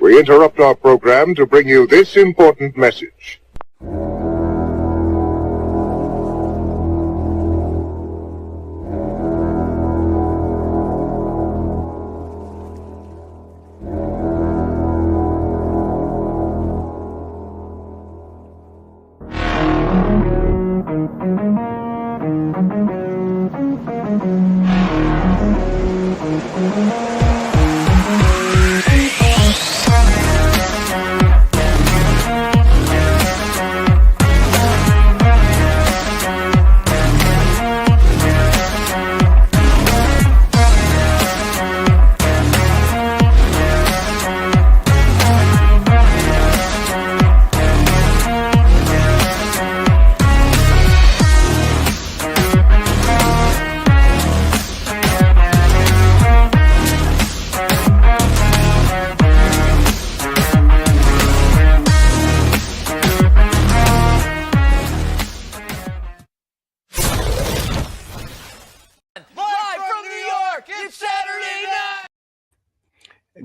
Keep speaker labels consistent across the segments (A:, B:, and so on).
A: we interrupt our program to bring you this important message.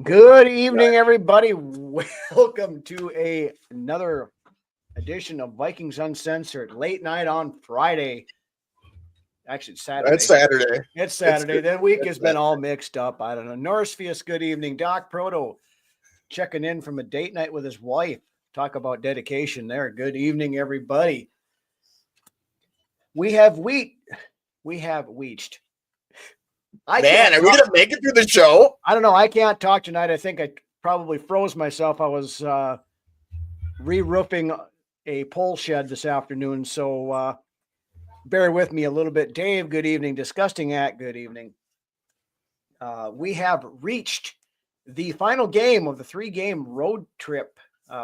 B: Good evening, everybody. Welcome to another edition of Vikings Uncensored. Late night on Friday. Actually, it's Saturday. It's Saturday. The week has been all mixed up. I don't know. Norrisfius, good evening. Doc Proto checking in from a date night with his wife. Talk about dedication there. Good evening, everybody. We have reached.
C: Are we going to make it through the show?
B: I don't know. I can't talk tonight. I think I probably froze myself. I was re-roofing a pole shed this afternoon, so bear with me a little bit. Dave, good evening. Disgusting Act, good evening. We have reached the final game of the 3-game road trip,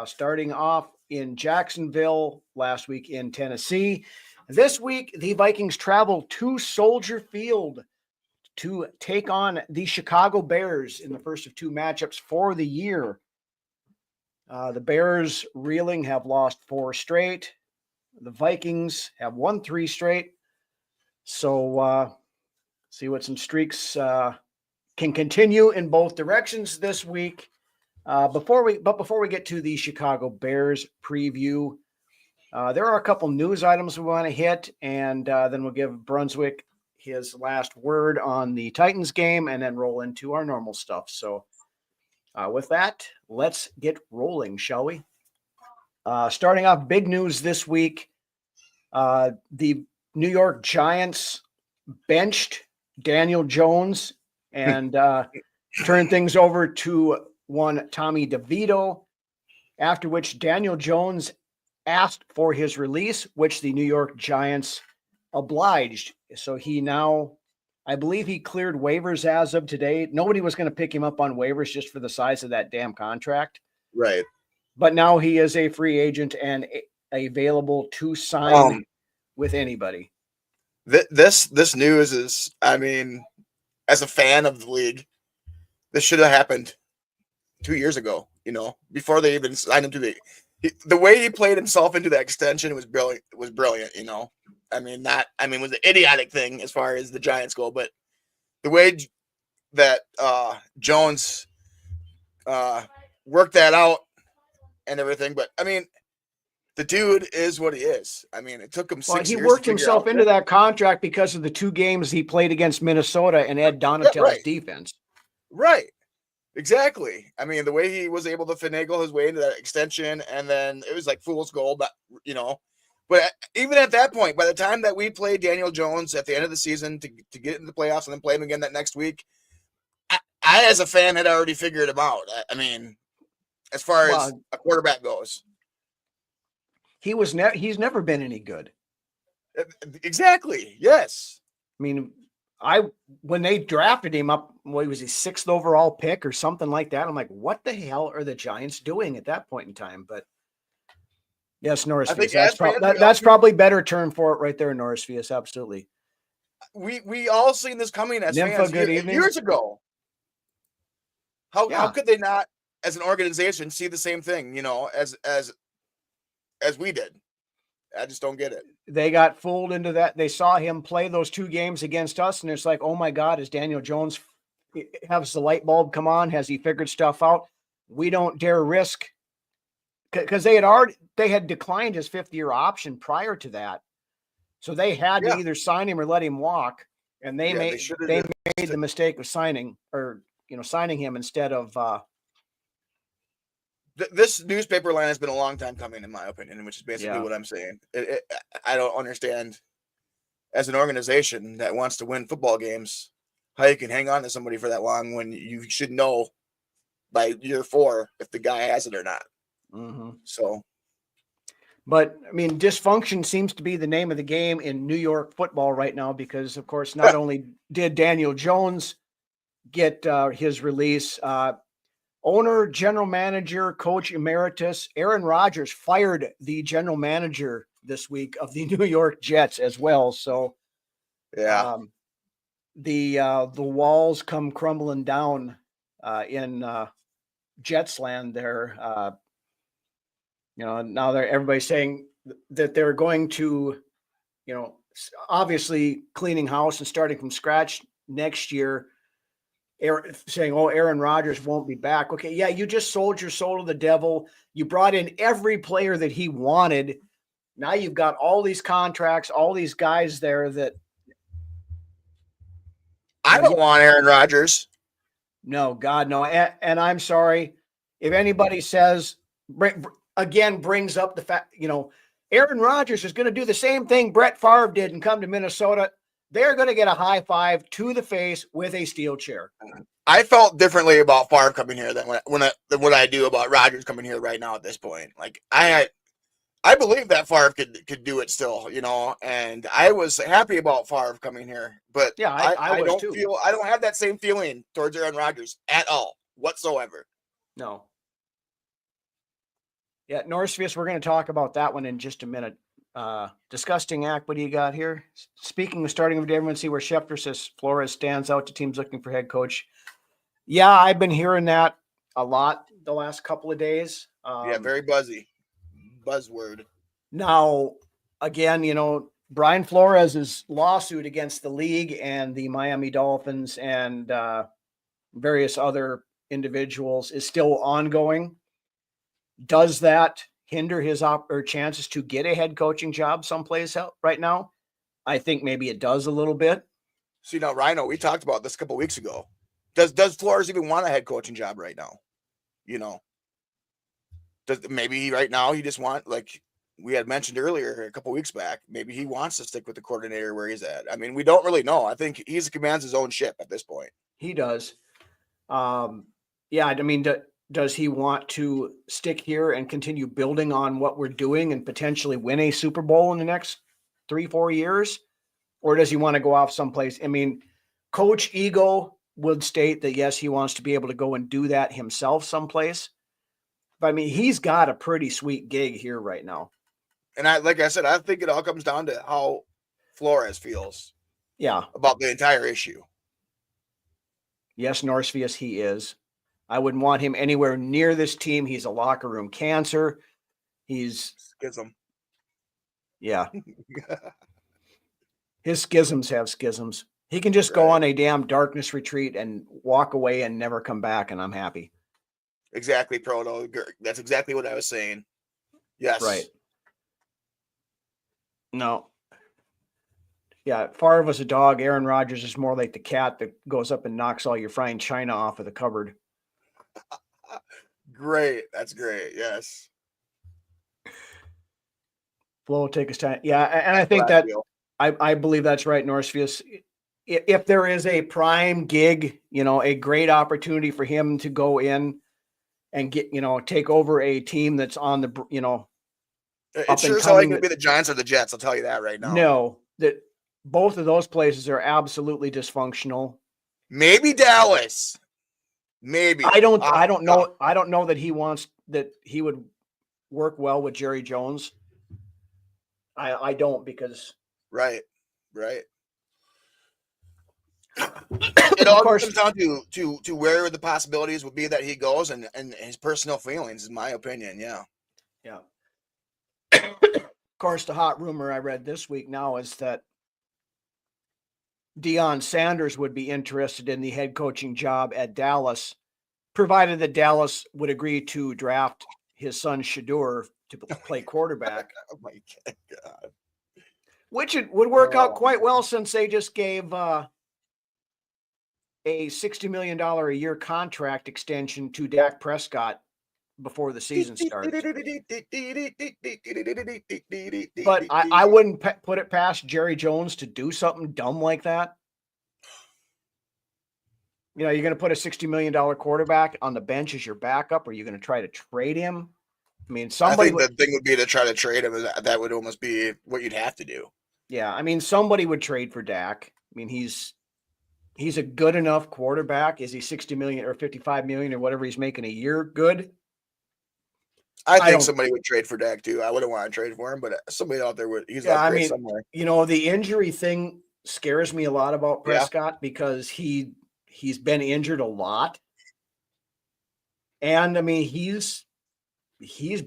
B: starting off in Jacksonville, last week in Tennessee. This week, the Vikings travel to Soldier Field to take on the Chicago Bears in the first of 2 matchups for the year. The Bears, reeling, have lost 4 straight. The Vikings have won 3 straight. So see what some streaks can continue in both directions this week. Before we get to the Chicago Bears preview, there are a couple news items we want to hit, and then we'll give Brunswick his last word on the Titans game and then roll into our normal stuff. So with that, let's get rolling, shall we? Starting off, big news this week. The New York Giants benched Daniel Jones and turned things over to one Tommy DeVito, after which Daniel Jones asked for his release, which the New York Giants obliged. So he now, I believe he cleared waivers as of today. Nobody was going to pick him up on waivers just for the size of that damn contract.
C: Right.
B: But now he is a free agent and available to sign with anybody.
C: This news is, I mean, as a fan of the league, this should have happened 2 years ago, before they even signed him to the way he played himself into the extension was brilliant. It was brilliant, it was an idiotic thing as far as the Giants go, but the way that Jones worked that out and everything. But the dude is what he is. It took him 6 years.
B: He worked himself into that contract because of the 2 games he played against Minnesota and Ed Donatell's defense.
C: Right. Exactly. The way he was able to finagle his way into that extension, and then it was like fool's gold, but But even at that point, by the time that we played Daniel Jones at the end of the season to get into the playoffs and then play him again that next week, I as a fan had already figured him out. As far as a quarterback goes,
B: he's never been any good.
C: Exactly. Yes.
B: When they drafted him up, he was a 6th overall pick or something like that. I'm like, what the hell are the Giants doing at that point in time? But yes, Norrisfius. That's probably better term for it right there, Norrisfius. Absolutely.
C: We all seen this coming as
B: Nympha,
C: fans
B: good evening.
C: Years ago. How could they not, as an organization, see the same thing, as we did? I just don't get it.
B: They got fooled into that. They saw him play those 2 games against us, and it's like, oh my God, is Daniel Jones, has the light bulb come on? Has he figured stuff out? we don't dare risk, because they had declined his 5th-year option prior to that. So they had to either sign him or let him walk. And they made the mistake of signing him instead of
C: this newspaper line has been a long time coming, in my opinion, which is basically what I'm saying. I don't understand, as an organization that wants to win football games, how you can hang on to somebody for that long when you should know by year 4 if the guy has it or not. So,
B: but I mean, dysfunction seems to be the name of the game in New York football right now, because of course, not only did Daniel Jones get his release, owner, general manager, coach emeritus Aaron Rodgers fired the general manager this week of the New York Jets as well. So the walls come crumbling down in Jets land there. Now everybody's saying that they're going to, obviously cleaning house and starting from scratch next year. Saying, Aaron Rodgers won't be back. Okay, yeah, you just sold your soul to the devil. You brought in every player that he wanted. Now you've got all these contracts, all these guys there that
C: I don't want Aaron Rodgers.
B: No, God, no. And I'm sorry if anybody brings up the fact, Aaron Rodgers is going to do the same thing Brett Favre did and come to Minnesota. They're going to get a high five to the face with a steel chair.
C: I felt differently about Favre coming here than what I do about Rodgers coming here right now at this point. Like I believe that Favre could do it still, and I was happy about Favre coming here. But
B: yeah, I
C: don't have that same feeling towards Aaron Rodgers at all whatsoever.
B: No. Yeah, Norsefius, we're going to talk about that one in just a minute. Disgusting act. What do you got here? Speaking of starting with everyone, see where Schefter says Flores stands out to teams looking for head coach. Yeah, I've been hearing that a lot the last couple of days.
C: Very buzzy. Buzzword.
B: Now, again, Brian Flores' lawsuit against the league and the Miami Dolphins and various other individuals is still ongoing. Does that hinder his chances to get a head coaching job someplace else right now? I think maybe it does a little bit.
C: See, now, Rhino, we talked about this a couple of weeks ago. Does Flores even want a head coaching job right now? Maybe right now he just like we had mentioned earlier a couple of weeks back, maybe he wants to stick with the coordinator where he's at. I mean, we don't really know. I think he commands his own ship at this point.
B: He does. Does he want to stick here and continue building on what we're doing and potentially win a Super Bowl in the next 3-4 years? Or does he want to go off someplace? I mean, Coach Ego would state that, yes, he wants to be able to go and do that himself someplace. But I mean, he's got a pretty sweet gig here right now.
C: And like I said, I think it all comes down to how Flores feels.
B: Yeah.
C: About the entire issue.
B: Yes, Norsefius, he is. I wouldn't want him anywhere near this team. He's a locker room cancer. He's
C: schism.
B: Yeah. His schisms have schisms. He can just go on a damn darkness retreat and walk away and never come back, and I'm happy.
C: Exactly, Proto. That's exactly what I was saying. Yes.
B: Right. No. Yeah, Favre was a dog. Aaron Rodgers is more like the cat that goes up and knocks all your frying china off of the cupboard.
C: Great. That's great. Yes.
B: Flo, take his time. Yeah, and I think that I believe that's right, Norsefius. If there is a prime gig, a great opportunity for him to go in and get, take over a team that's on the,
C: it sure is like going to be the Giants or the Jets. I'll tell you that right now.
B: No, that both of those places are absolutely dysfunctional.
C: Maybe Dallas. Maybe.
B: I don't know. I don't know that he would work well with Jerry Jones. I don't, because
C: right. It all comes down to where the possibilities would be that he goes and his personal feelings, in my opinion. Yeah.
B: Of course, the hot rumor I read this week now is that Deion Sanders would be interested in the head coaching job at Dallas provided that Dallas would agree to draft his son Shador to play quarterback,
C: Oh my God.
B: which it would work out quite well since they just gave a $60 million a year contract extension to Dak Prescott before the season starts. But I wouldn't put it past Jerry Jones to do something dumb like that. You know, you're going to put a $60 million quarterback on the bench as your backup, or you're going to try to trade him. I mean,
C: I think the thing would be to try to trade him. That would almost be what you'd have to do.
B: Yeah, I mean, somebody would trade for Dak. I mean, he's a good enough quarterback. Is he 60 million or 55 million or whatever he's making a year good?
C: I think somebody would trade for Dak too. I wouldn't want to trade for him, but somebody out there would. He's upgrade somewhere.
B: You know, the injury thing scares me a lot about Prescott because he's been injured a lot. And I mean, he's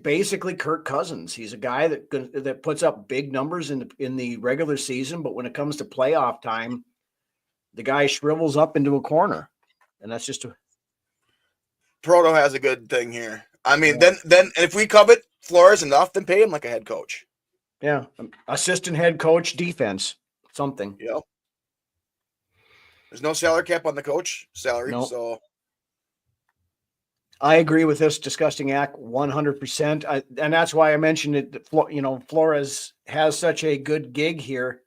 B: basically Kirk Cousins. He's a guy that puts up big numbers in the regular season, but when it comes to playoff time, the guy shrivels up into a corner, and that's just
C: Proto has a good thing here. I mean, then if we covet Flores enough, then pay him like a head coach.
B: Yeah, assistant head coach, defense, something.
C: Yep. There's no salary cap on the coach salary, so
B: I agree with this disgusting act 100%. And that's why I mentioned it. You know, Flores has such a good gig here.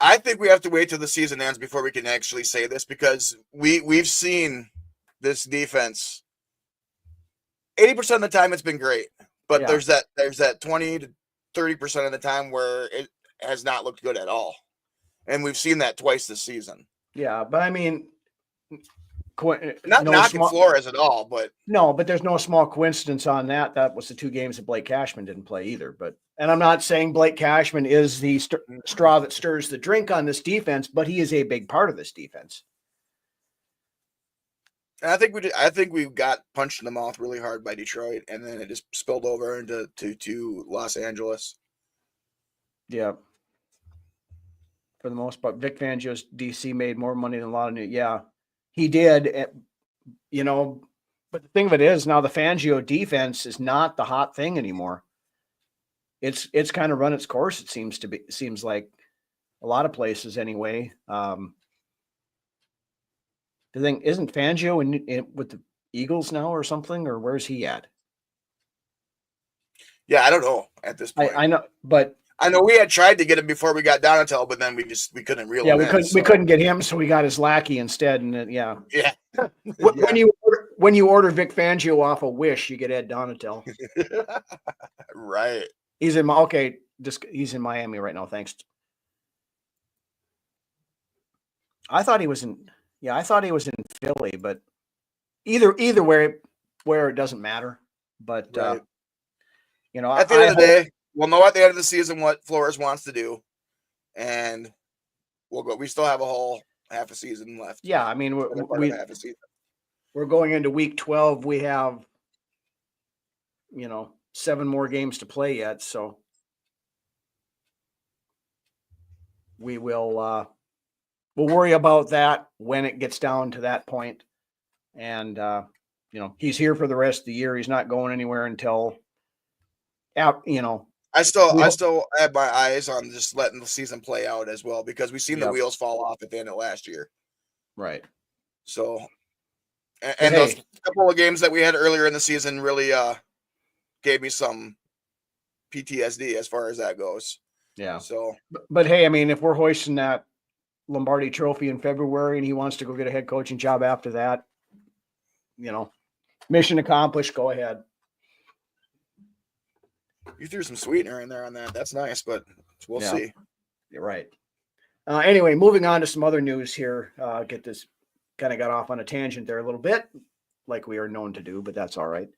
C: I think we have to wait till the season ends before we can actually say this, because we've seen this defense 80% of the time it's been great, but there's that 20 to 30% of the time where it has not looked good at all, and we've seen that twice this season.
B: Yeah, but I mean,
C: not knocking Flores at all, but
B: there's no small coincidence on that. That was the 2 games that Blake Cashman didn't play either. And I'm not saying Blake Cashman is the straw that stirs the drink on this defense, but he is a big part of this defense.
C: And I think we got punched in the mouth really hard by Detroit, and then it just spilled over into to Los Angeles.
B: Yeah. For the most part, Vic Fangio's DC made more money than a lot of new. Yeah, he did. You know, but the thing of it is now the Fangio defense is not the hot thing anymore. It's kind of run its course. It seems like a lot of places anyway. The thing isn't Fangio in with the Eagles now or something, or where's he at?
C: Yeah, I don't know at this point.
B: I know, but
C: I know we had tried to get him before we got Donatel, but then we couldn't reel him in.
B: We couldn't get him, so we got his lackey instead. And
C: yeah.
B: When you order Vic Fangio off a Wish, you get Ed Donatel.
C: Right.
B: He's in he's in Miami right now. Thanks. I thought he was in Philly, but either way, where it doesn't matter. But
C: right.
B: You know,
C: at the end of the day, we'll know at the end of the season what Flores wants to do, and we'll go. We still have a whole half a season left.
B: Yeah, I mean, we're going into week 12. We have, 7 more games to play yet, so we will. We'll worry about that when it gets down to that point. And, he's here for the rest of the year. He's not going anywhere until,
C: I still have my eyes on just letting the season play out as well, because we've seen the wheels fall off at the end of last year.
B: Right.
C: So, and those couple of games that we had earlier in the season really gave me some PTSD as far as that goes.
B: Yeah.
C: So,
B: but hey, I mean, if we're hoisting that Lombardi Trophy in February and he wants to go get a head coaching job after that, mission accomplished. Go ahead.
C: You threw some sweetener in there on that. That's nice, but we'll see.
B: You're right. Anyway, moving on to some other news here. Get this kind of got off on a tangent there a little bit, like we are known to do, but that's all right.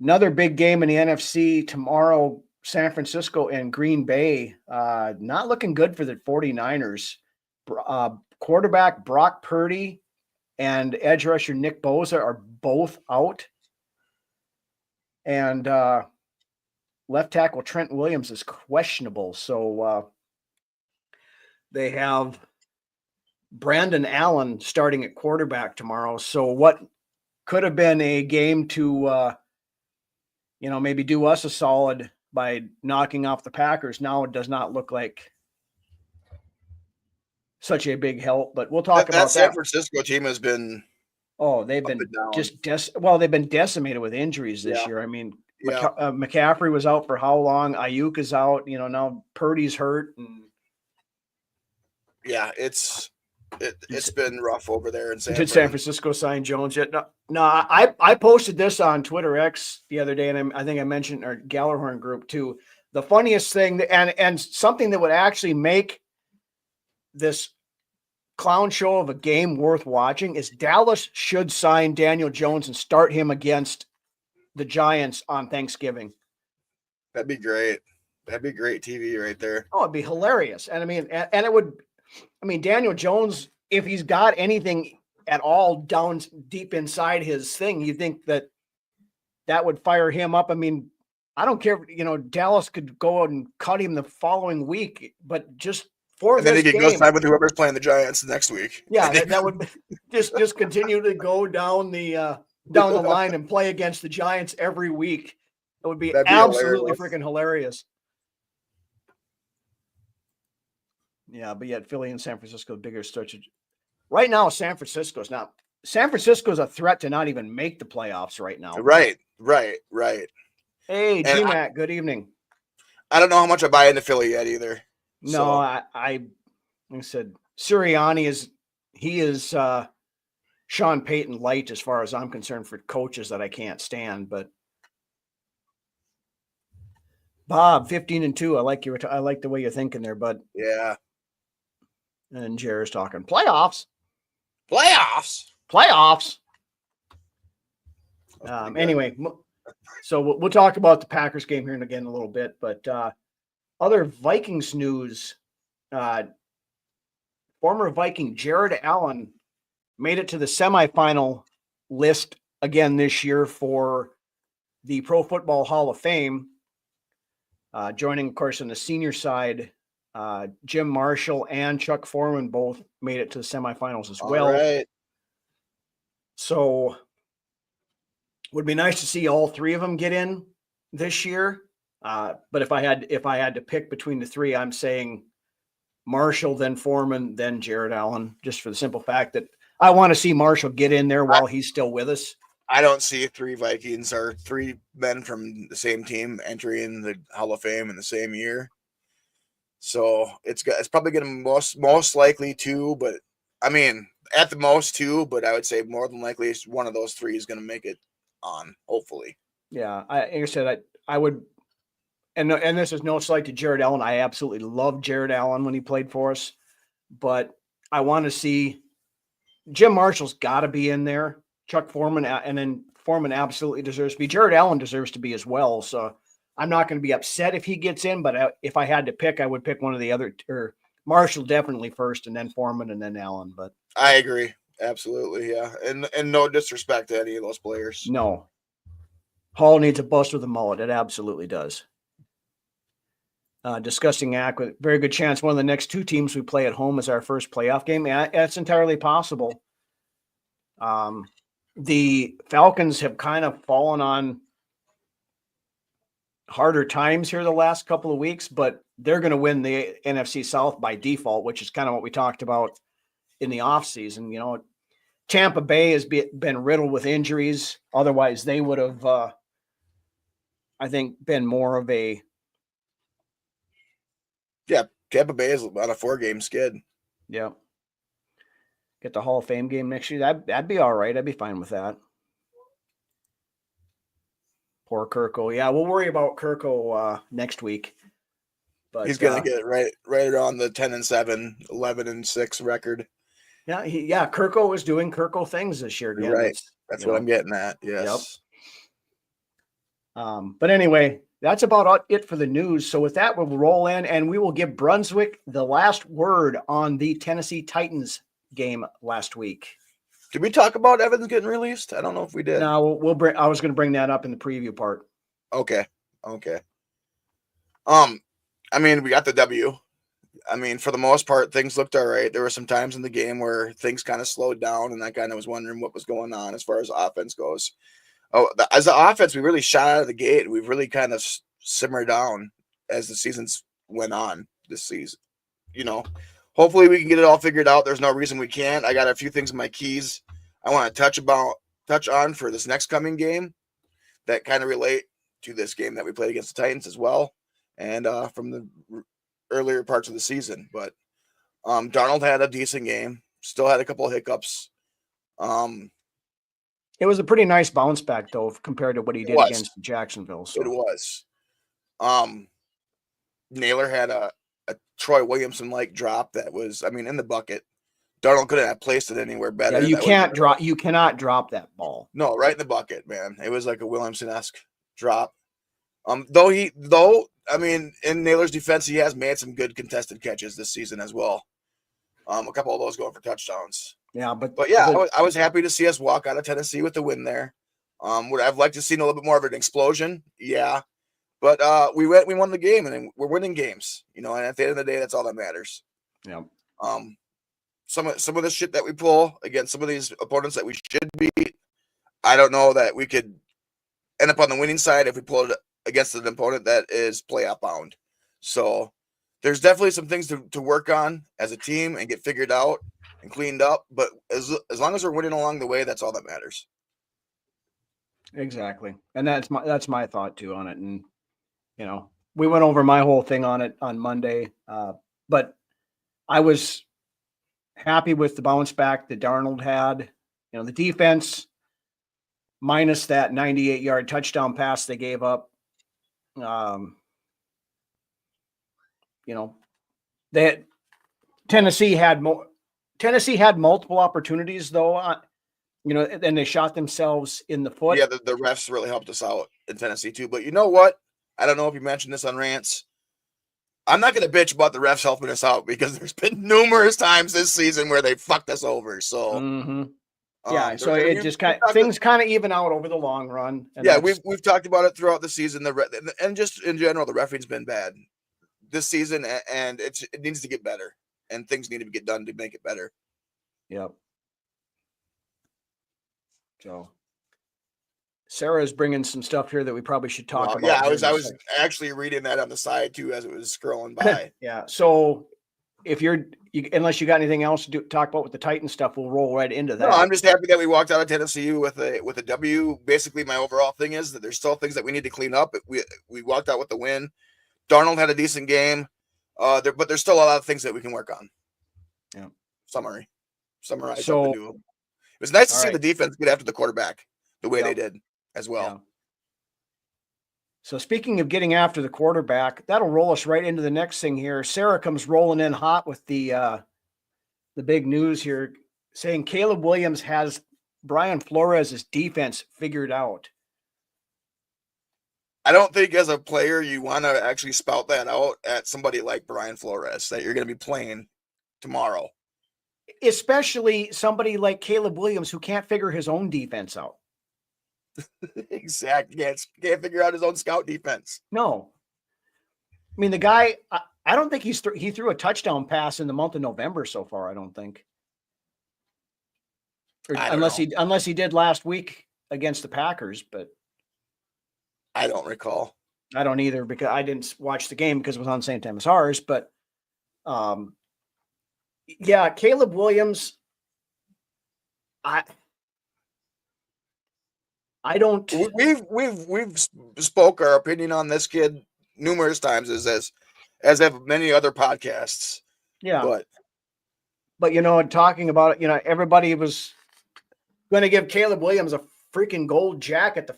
B: Another big game in the NFC tomorrow. San Francisco and Green Bay, not looking good for the 49ers. Quarterback Brock Purdy and edge rusher Nick Bosa are both out. And left tackle Trent Williams is questionable. So they have Brandon Allen starting at quarterback tomorrow. So what could have been a game to, maybe do us a solid by knocking off the Packers, now it does not look like such a big help. But we'll talk about that.
C: San Francisco team has been.
B: Oh, they've been just they've been decimated with injuries this year. I mean, McCaffrey was out for how long? Ayuk is out. Now Purdy's hurt. And
C: yeah, it's been rough over there in San.
B: Did San Francisco sign Jones yet? No. I posted this on Twitter X the other day, and I think I mentioned our Gallerhorn group too. The funniest thing, and something that would actually make this clown show of a game worth watching, is Dallas should sign Daniel Jones and start him against the Giants on Thanksgiving.
C: That'd be great. That'd be great TV right there.
B: Oh, it'd be hilarious. And it would, Daniel Jones, if he's got anything at all down deep inside his thing, you think that would fire him up. I don't care, Dallas could go out and cut him the following week, but just for
C: and then he could go side with whoever's playing the Giants next week.
B: Yeah, that would just continue to go down the line and play against the Giants every week. It would be absolutely freaking hilarious. Yeah, but yet Philly and San Francisco, bigger stretch. Right now, San Francisco's a threat to not even make the playoffs right now.
C: Right.
B: Hey, G-Mac, good evening.
C: I don't know how much I buy into Philly yet either.
B: No, like I said, Sirianni is Sean Payton light as far as I'm concerned for coaches that I can't stand. But Bob, 15-2. I like the way you're thinking there, bud.
C: Yeah.
B: And Jared's talking playoffs. Anyway, so we'll talk about the Packers game here and again in a little bit, but other Vikings news, former Viking Jared Allen made it to the semifinal list again this year for the Pro Football Hall of Fame, joining, of course, on the senior side. Jim Marshall and Chuck Foreman both made it to the semifinals as well.
C: All right.
B: So would be nice to see all three of them get in this year. But if I had to pick between the three, I'm saying Marshall, then Foreman, then Jared Allen, just for the simple fact that I want to see Marshall get in there while he's still with us.
C: I don't see three Vikings or three men from the same team entering the Hall of Fame in the same year. So it's probably going to most likely two, but at the most two, but I would say more than likely one of those three is going to make it on, hopefully.
B: Yeah, like I said, I would, and this is no slight to Jared Allen. I absolutely loved Jared Allen when he played for us, but I want to see Jim Marshall's got to be in there. Chuck Foreman, and then Foreman absolutely deserves to be. Jared Allen deserves to be as well. So I'm not going to be upset if he gets in, but if I had to pick, I would pick one of the other, or Marshall definitely first, and then Foreman, and then Allen. But
C: I agree. Absolutely, yeah. And no disrespect to any of those players.
B: No. Hall needs a bust with a mullet. It absolutely does. Discussing act with very good chance one of the next two teams we play at home is our first playoff game. Yeah, that's entirely possible. The Falcons have kind of fallen on harder times here the last couple of weeks, but they're going to win the NFC South by default, which is kind of what we talked about in the offseason. Tampa Bay has been riddled with injuries. Otherwise, they would have, I think, been more of a.
C: Yeah, Tampa Bay is on a 4-game skid.
B: Yeah. Get the Hall of Fame game next year. That'd be all right. I'd be fine with that. Poor Kirko. Yeah, we'll worry about Kirko next week. But
C: he's gonna get right around the 10-7, 11-6 record.
B: Yeah, Kirko is doing Kirko things this year again.
C: Right. That's what I'm getting at. Yes.
B: Yep. But anyway, that's about it for the news. So with that, we'll roll in and we will give Brunswick the last word on the Tennessee Titans game last week.
C: Did we talk about Evans getting released? I don't know if we did.
B: No, I was going to bring that up in the preview part.
C: Okay. We got the W. I mean, for the most part, things looked all right. There were some times in the game where things kind of slowed down, and I kind of was wondering what was going on as far as offense goes. As the offense, we really shot out of the gate. We've really kind of simmered down as the seasons went on this season. Hopefully we can get it all figured out. There's no reason we can't. I got a few things in my keys I want to touch on for this next coming game that kind of relate to this game that we played against the Titans as well, and from the earlier parts of the season. But Darnold had a decent game. Still had a couple of hiccups.
B: It was a pretty nice bounce back, though, compared to what he did against Jacksonville. So.
C: It was. Naylor had a Troy Williamson-like drop that was, in the bucket. Darnold couldn't have placed it anywhere better.
B: Yeah, you cannot drop that ball.
C: No, right in the bucket, man. It was like a Williamson-esque drop. In Naylor's defense, he has made some good contested catches this season as well. A couple of those going for touchdowns.
B: Yeah,
C: I was happy to see us walk out of Tennessee with the win there. Would I've liked to see a little bit more of an explosion? Yeah. But we won the game, and we're winning games, and at the end of the day, that's all that matters.
B: Yeah.
C: Some of the shit that we pull against some of these opponents that we should beat, I don't know that we could end up on the winning side if we pull it against an opponent that is playoff bound. So there's definitely some things to work on as a team and get figured out and cleaned up. But as long as we're winning along the way, that's all that matters.
B: Exactly, and that's my thought too on it. And we went over my whole thing on it on Monday, but I was happy with the bounce back that Darnold had. The defense, minus that 98-yard touchdown pass they gave up. Tennessee had multiple opportunities though. And they shot themselves in the foot.
C: Yeah, the refs really helped us out in Tennessee too. But you know what? I don't know if you mentioned this on rants. I'm not going to bitch about the refs helping us out because there's been numerous times this season where they fucked us over. So,
B: so it just things kind of even out over the long run.
C: And we've talked about it throughout the season. And just in general, the refereeing's been bad this season, and it needs to get better, and things need to get done to make it better.
B: Yep. So Sarah is bringing some stuff here that we probably should talk about.
C: Yeah, I was actually reading that on the side too as it was scrolling by.
B: Yeah. So if unless you got anything else to talk about with the Titan stuff, we'll roll right into that.
C: No, I'm just happy that we walked out of Tennessee with a W. Basically, my overall thing is that there's still things that we need to clean up. We walked out with the win. Darnold had a decent game, but there's still a lot of things that we can work on.
B: Yeah.
C: Summarize.
B: So
C: it was nice to see the defense get after the quarterback the way they did as well.
B: Yeah. So speaking of getting after the quarterback, that'll roll us right into the next thing here. Sarah comes rolling in hot with the big news here, saying Caleb Williams has Brian Flores' defense figured out.
C: I don't think as a player you want to actually spout that out at somebody like Brian Flores that you're going to be playing tomorrow.
B: Especially somebody like Caleb Williams who can't figure his own defense out.
C: Exactly. Can't figure out his own scout defense.
B: No. I mean, the guy, I don't think he threw a touchdown pass in the month of November so far, I don't think. Unless he did last week against the Packers, but
C: I don't recall.
B: I don't either because I didn't watch the game because it was on the same time as ours, but yeah, Caleb Williams, I don't.
C: We've spoke our opinion on this kid numerous times, as have many other podcasts.
B: Yeah, but talking about it, everybody was going to give Caleb Williams a freaking gold jacket.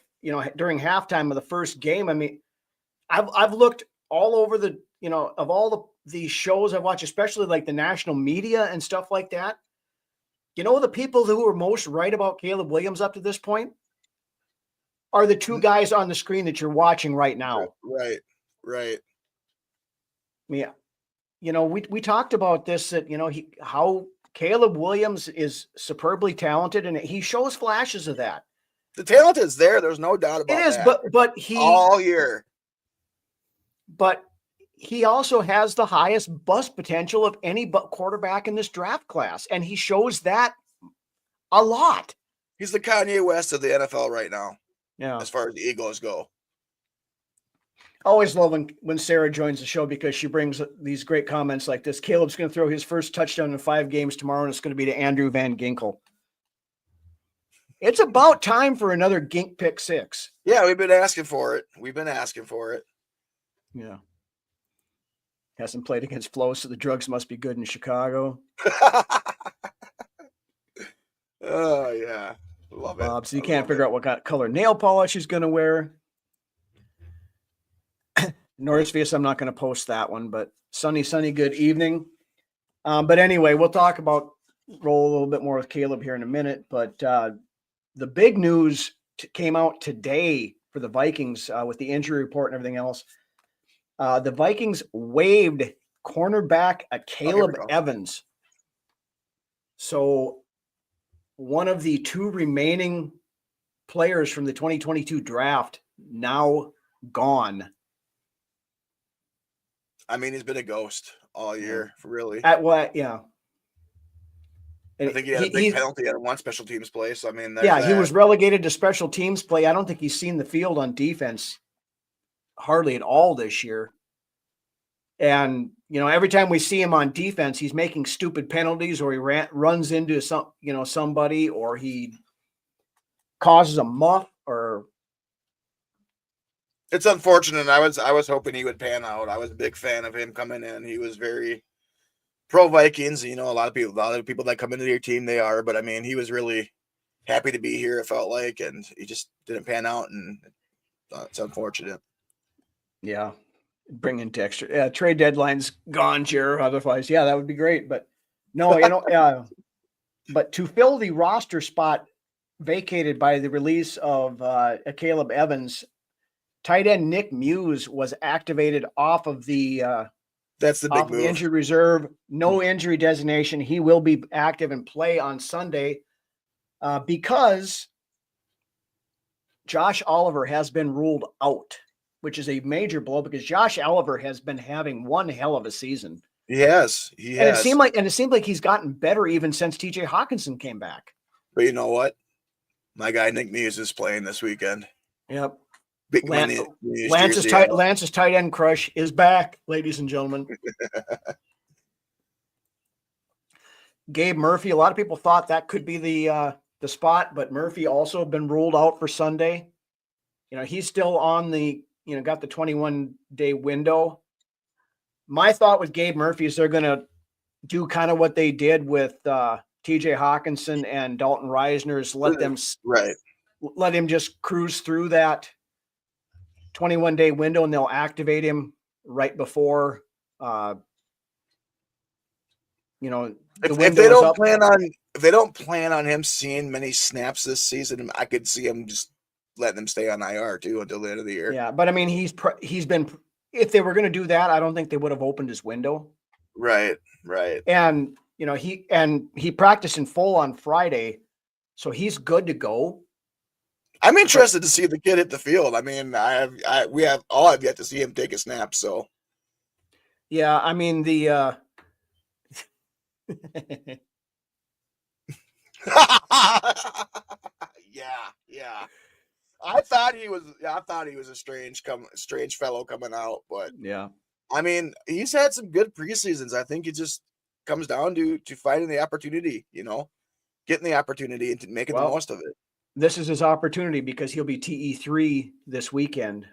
B: During halftime of the first game. I mean, I've looked all over the of all the shows I've watched, especially like the national media and stuff like that. The people who were most right about Caleb Williams up to this point are the two guys on the screen that you're watching right now.
C: Right.
B: Yeah. We talked about this, that, how Caleb Williams is superbly talented and he shows flashes of that.
C: The talent is there. There's no doubt about it.
B: It is, but he
C: all year.
B: But he also has the highest bust potential of any quarterback in this draft class, and he shows that a lot.
C: He's the Kanye West of the NFL right now,
B: Yeah.
C: as far as the Eagles go.
B: Always love when Sarah joins the show because she brings these great comments like this. Caleb's going to throw his first touchdown in 5 games tomorrow, and it's going to be to Andrew Van Ginkel. It's about time for another Gink pick 6.
C: Yeah, we've been asking for it.
B: Yeah. Hasn't played against Flo, so the drugs must be good in Chicago.
C: Oh, yeah. Love it.
B: So you can't figure out what color nail polish he's going to wear. Norrisvius, I'm not going to post that one, but sunny, good evening. But anyway, we'll talk about roll a little bit more with Caleb here in a minute. But the big news came out today for the Vikings with the injury report and everything else. The Vikings waived cornerback Caleb Evans. So one of the 2 remaining players from the 2022 draft now gone.
C: I mean, he's been a ghost all year, really.
B: At what? Yeah.
C: I think he had a big penalty at one special teams play. So, I mean,
B: he was relegated to special teams play. I don't think he's seen the field on defense hardly at all this year. And, every time we see him on defense, he's making stupid penalties, or he runs into somebody, or he causes a muff, or.
C: It's unfortunate. I was hoping he would pan out. I was a big fan of him coming in. He was very pro Vikings. A lot of people that come into your team, they are. But I mean, he was really happy to be here. It felt like, and he just didn't pan out, and it's unfortunate.
B: Yeah, bring in Dexter. Yeah, trade deadline's gone, Jer. Otherwise, yeah, that would be great. But no, but to fill the roster spot vacated by the release of Caleb Evans, tight end Nick Muse was activated off of the
C: that's the big move.
B: The injured reserve. No injury designation. He will be active and play on Sunday because Josh Oliver has been ruled out, which is a major blow because Josh Oliver has been having one hell of a season.
C: Yes, he has.
B: And it seemed like he's gotten better even since TJ Hawkinson came back.
C: But you know what? My guy Nick Muse is playing this weekend.
B: Yep.
C: Lance's
B: tight end crush is back, ladies and gentlemen. Gabe Murphy. A lot of people thought that could be the spot, but Murphy also been ruled out for Sunday. He's still on the got the 21-day window. My thought with Gabe Murphy is they're going to do kind of what they did with TJ Hawkinson and Dalton Reisner's let him just cruise through that 21-day window, and they'll activate him right before
C: if they don't plan on him seeing many snaps this season, I could see him just letting him stay on IR too until the end of the year.
B: Yeah, but I mean, he's been. If they were going to do that, I don't think they would have opened his window.
C: Right.
B: And he practiced in full on Friday, so he's good to go.
C: I'm interested to see the kid hit the field. I mean, we have yet to see him take a snap. So,
B: yeah, I mean the.
C: yeah. I thought he was a strange fellow coming out, but
B: yeah.
C: I mean, he's had some good preseasons. I think it just comes down to finding the opportunity, getting the opportunity and making the most of it.
B: This is his opportunity because he'll be TE3 this weekend.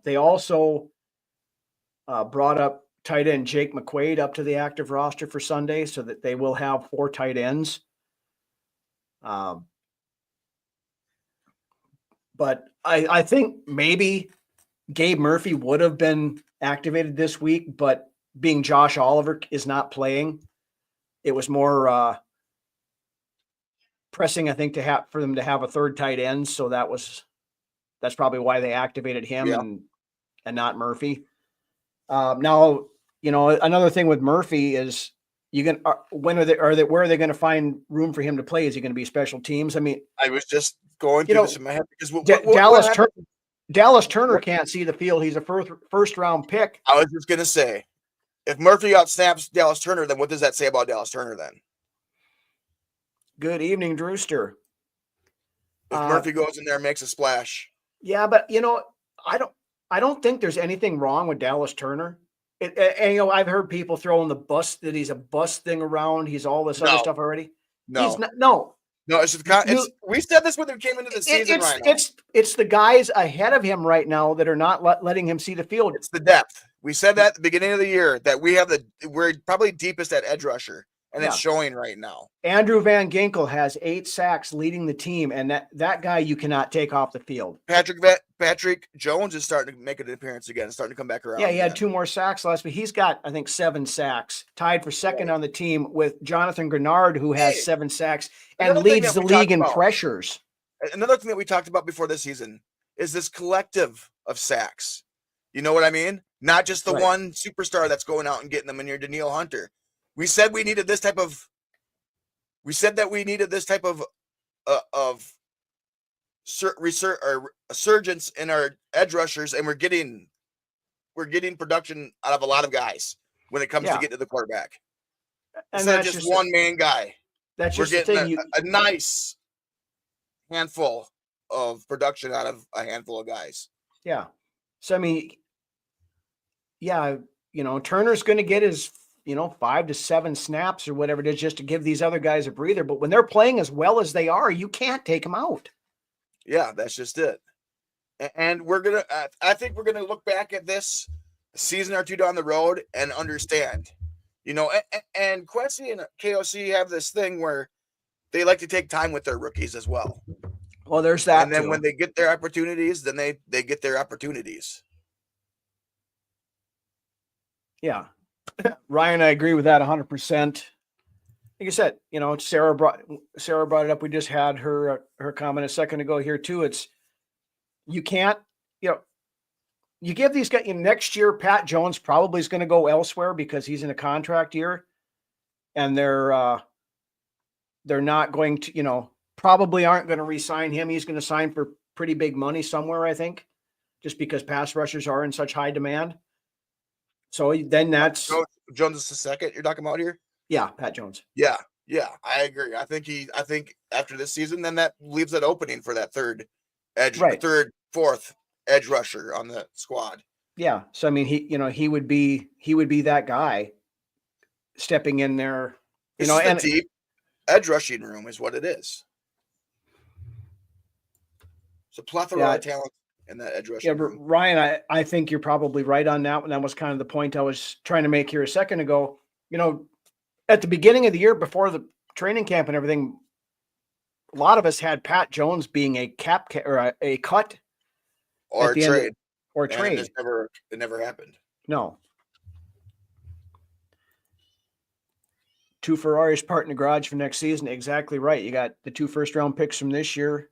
B: They also brought up tight end Jake McQuaid up to the active roster for Sunday so that they will have 4 tight ends. But I think maybe Gabe Murphy would have been activated this week, but being Josh Oliver is not playing, it was more pressing, I think, for them to have a 3rd tight end. So that's probably why they activated him and not Murphy. Now, another thing with Murphy is where are they going to find room for him to play? Is he going to be special teams? I mean,
C: I was just going through this in my head because
B: Dallas Turner can't see the field. He's a first round pick.
C: I was just gonna say, if Murphy outsnaps Dallas Turner, then what does that say about Dallas Turner then?
B: Good evening, Drewster.
C: If Murphy goes in there and makes a splash.
B: Yeah, but I don't think there's anything wrong with Dallas Turner. And, I've heard people throwing the bust that he's a bust thing around. He's all this other stuff already.
C: No,
B: he's not. No,
C: it's just we said this when we came into the season.
B: It's the guys ahead of him right now that are not letting him see the field.
C: It's the depth. We said that at the beginning of the year that we're probably deepest at edge rusher, and it's showing right now.
B: Andrew Van Ginkel has 8 sacks leading the team, and that guy you cannot take off the field.
C: Patrick Jones is starting to make an appearance again, starting to come back around.
B: Yeah, he had 2 more sacks last week. He's got, I think, 7 sacks, tied for second on the team with Jonathan Grenard, who has 7 sacks and leads the league in pressures.
C: Another thing that we talked about before this season is this collective of sacks. You know what I mean? Not just the one superstar that's going out and getting them in your Danielle Hunter. We said we needed this type of. We said that we needed this type of resurgence in our edge rushers, and we're getting production out of a lot of guys when it comes to getting to the quarterback. And instead of just one man guy.
B: That's
C: we're
B: just
C: getting a nice handful of production out of a handful of guys.
B: Yeah. So I mean, Turner's going to get his 5 to 7 snaps or whatever it is just to give these other guys a breather. But when they're playing as well as they are, you can't take them out.
C: Yeah, that's just it. And I think we're going to look back at this season or two down the road and understand, and Quincy and KOC have this thing where they like to take time with their rookies as well.
B: Well, there's that.
C: And then when they get their opportunities, then they get their opportunities.
B: Yeah. Ryan, I agree with that 100%. Like I said, Sarah brought it up. We just had her comment a second ago here too. It's you can't, you give these guys next year. Pat Jones probably is going to go elsewhere because he's in a contract year, and they're not going to, probably aren't going to re-sign him. He's going to sign for pretty big money somewhere, I think, just because pass rushers are in such high demand. So then that's
C: Jones is the second you're talking about here.
B: Yeah, Pat Jones.
C: Yeah, I agree. I think after this season, then that leaves that opening for that third edge, fourth edge rusher on the squad.
B: Yeah. So I mean, he would be that guy stepping in there.
C: And deep edge rushing room is what it is. It's a plethora of talent in that edge rushing room.
B: Ryan, I think you're probably right on that one. That was kind of the point I was trying to make here a second ago. At the beginning of the year, before the training camp and everything, a lot of us had Pat Jones being a or a cut
C: or a trade. It never happened.
B: No. 2 Ferraris parked in the garage for next season. Exactly right. You got the 2 first-round picks from this year.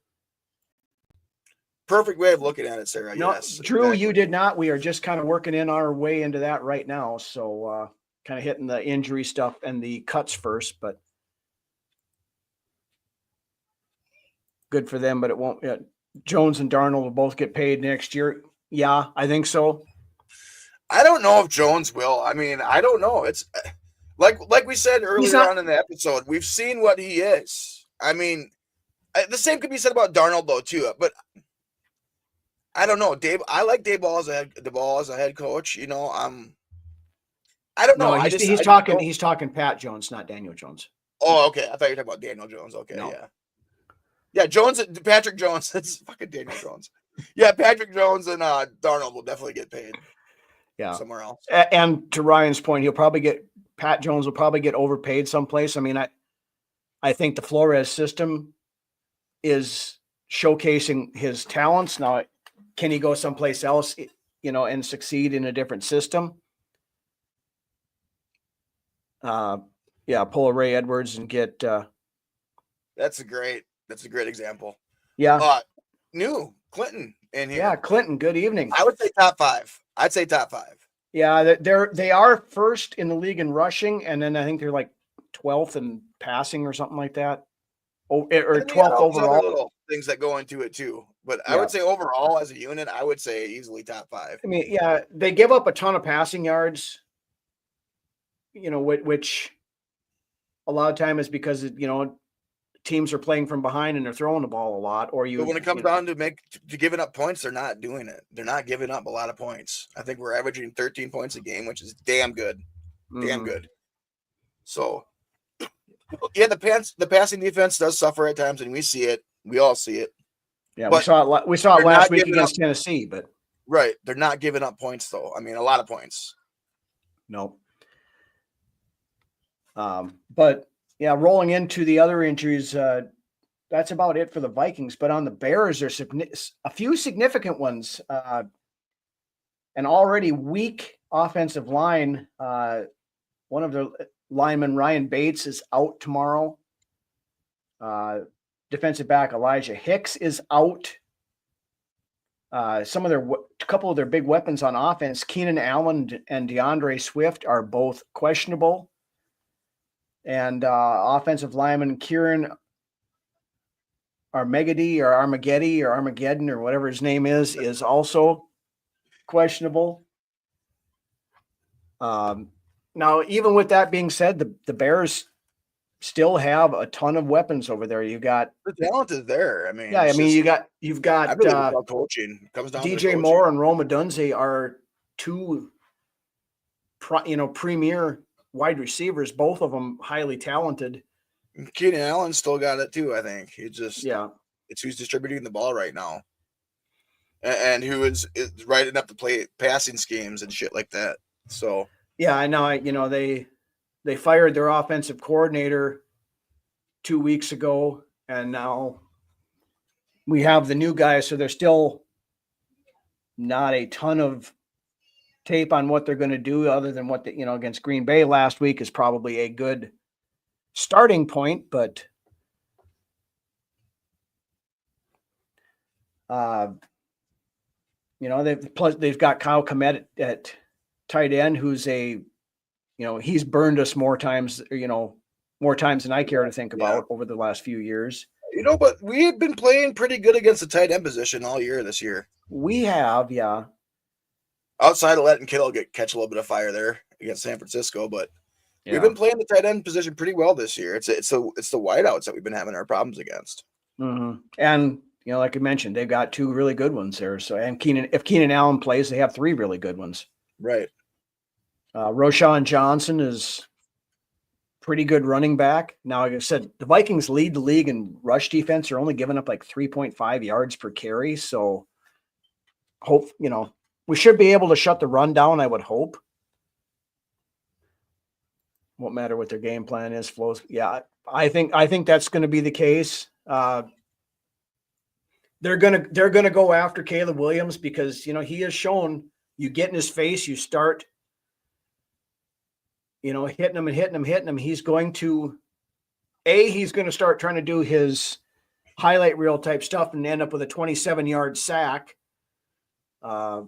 C: Perfect way of looking at it, Sarah.
B: No,
C: yes,
B: Drew,
C: exactly.
B: You did not. We are just kind of working in our way into that right now. So kind of hitting the injury stuff and the cuts first, but good for them, but it won't. Jones and Darnold will both get paid next year. Yeah, I think so.
C: I don't know if Jones will. I mean, I don't know. It's like we said earlier on in the episode, we've seen what he is. I mean, the same could be said about Darnold though too, but I don't know. I like Dave Ball as a head coach. I don't know.
B: No, he's talking Pat Jones, not Daniel Jones.
C: Oh, okay. I thought you were talking about Daniel Jones. Okay, no. Yeah, Patrick Jones. It's fucking Daniel Jones. Yeah, Patrick Jones and Darnold will definitely get paid.
B: Yeah,
C: somewhere else.
B: And to Ryan's point, Pat Jones will probably get overpaid someplace. I mean, I think the Flores system is showcasing his talents. Now, can he go someplace else, and succeed in a different system? Pull a Ray Edwards and get.
C: That's a great example.
B: Yeah.
C: New Clinton in here.
B: Yeah, Clinton. Good evening.
C: I would say top 5. I'd say top 5.
B: Yeah, they are first in the league in rushing, and then I think they're like 12th in passing or something like that, or 12th overall.
C: things that go into it too. But I
B: Yeah.
C: would say overall, as a unit, I would say easily top 5.
B: I mean, yeah, they give up a ton of passing yards, which a lot of time is because, teams are playing from behind and they're throwing the ball a lot, or
C: But when it comes down to giving up points, they're not doing it. They're not giving up a lot of points. I think we're averaging 13 points a game, which is damn good. Damn good. So, yeah, the passing defense does suffer at times, and we see it. We all see it.
B: Yeah,
C: but
B: we saw it last week against Tennessee, but
C: right, they're not giving up points though. I mean, a lot of points.
B: No. But yeah, rolling into the other injuries, that's about it for the Vikings. But on the Bears, there's a few significant ones. An already weak offensive line. One of their linemen, Ryan Bates, is out tomorrow. Defensive back Elijah Hicks is out. A couple of their big weapons on offense, Keenan Allen and DeAndre Swift, are both questionable. And offensive lineman Kieran Armageddon or whatever his name is also questionable. Now, even with that being said, the Bears still have a ton of weapons over there. You got
C: the talent is there. I mean,
B: yeah, I mean you've got
C: I believe it's all coaching. It comes down to
B: DJ Moore and Roma Dunze are two premier wide receivers, both of them highly talented.
C: Keenan Allen still got it too. I think it's who's distributing the ball right now, and who is writing up the play passing schemes and shit like that. So
B: yeah, I know. They fired their offensive coordinator 2 weeks ago, and now we have the new guy. So there's still not a ton of tape on what they're going to do, other than what against Green Bay last week is probably a good starting point, but they've got Kyle Kmet at tight end, who's he's burned us more times than I care to think about over the last few years.
C: But we have been playing pretty good against the tight end position all year this year.
B: We have, yeah.
C: Outside of letting Kittle catch a little bit of fire there against San Francisco, but we've been playing the tight end position pretty well this year. It's the wideouts that we've been having our problems against.
B: Mm-hmm. And like I mentioned, they've got two really good ones there. So, and if Keenan Allen plays, they have three really good ones.
C: Right.
B: Roshan Johnson is pretty good running back. Now, like I said, the Vikings lead the league in rush defense. They're only giving up like 3.5 yards per carry. So, we should be able to shut the run down, I would hope. Won't matter what their game plan is. Flows. Yeah, I think that's going to be the case. They're gonna go after Caleb Williams because he has shown you get in his face, you start hitting him. He's going to start trying to do his highlight reel type stuff and end up with a 27-yard sack.
C: I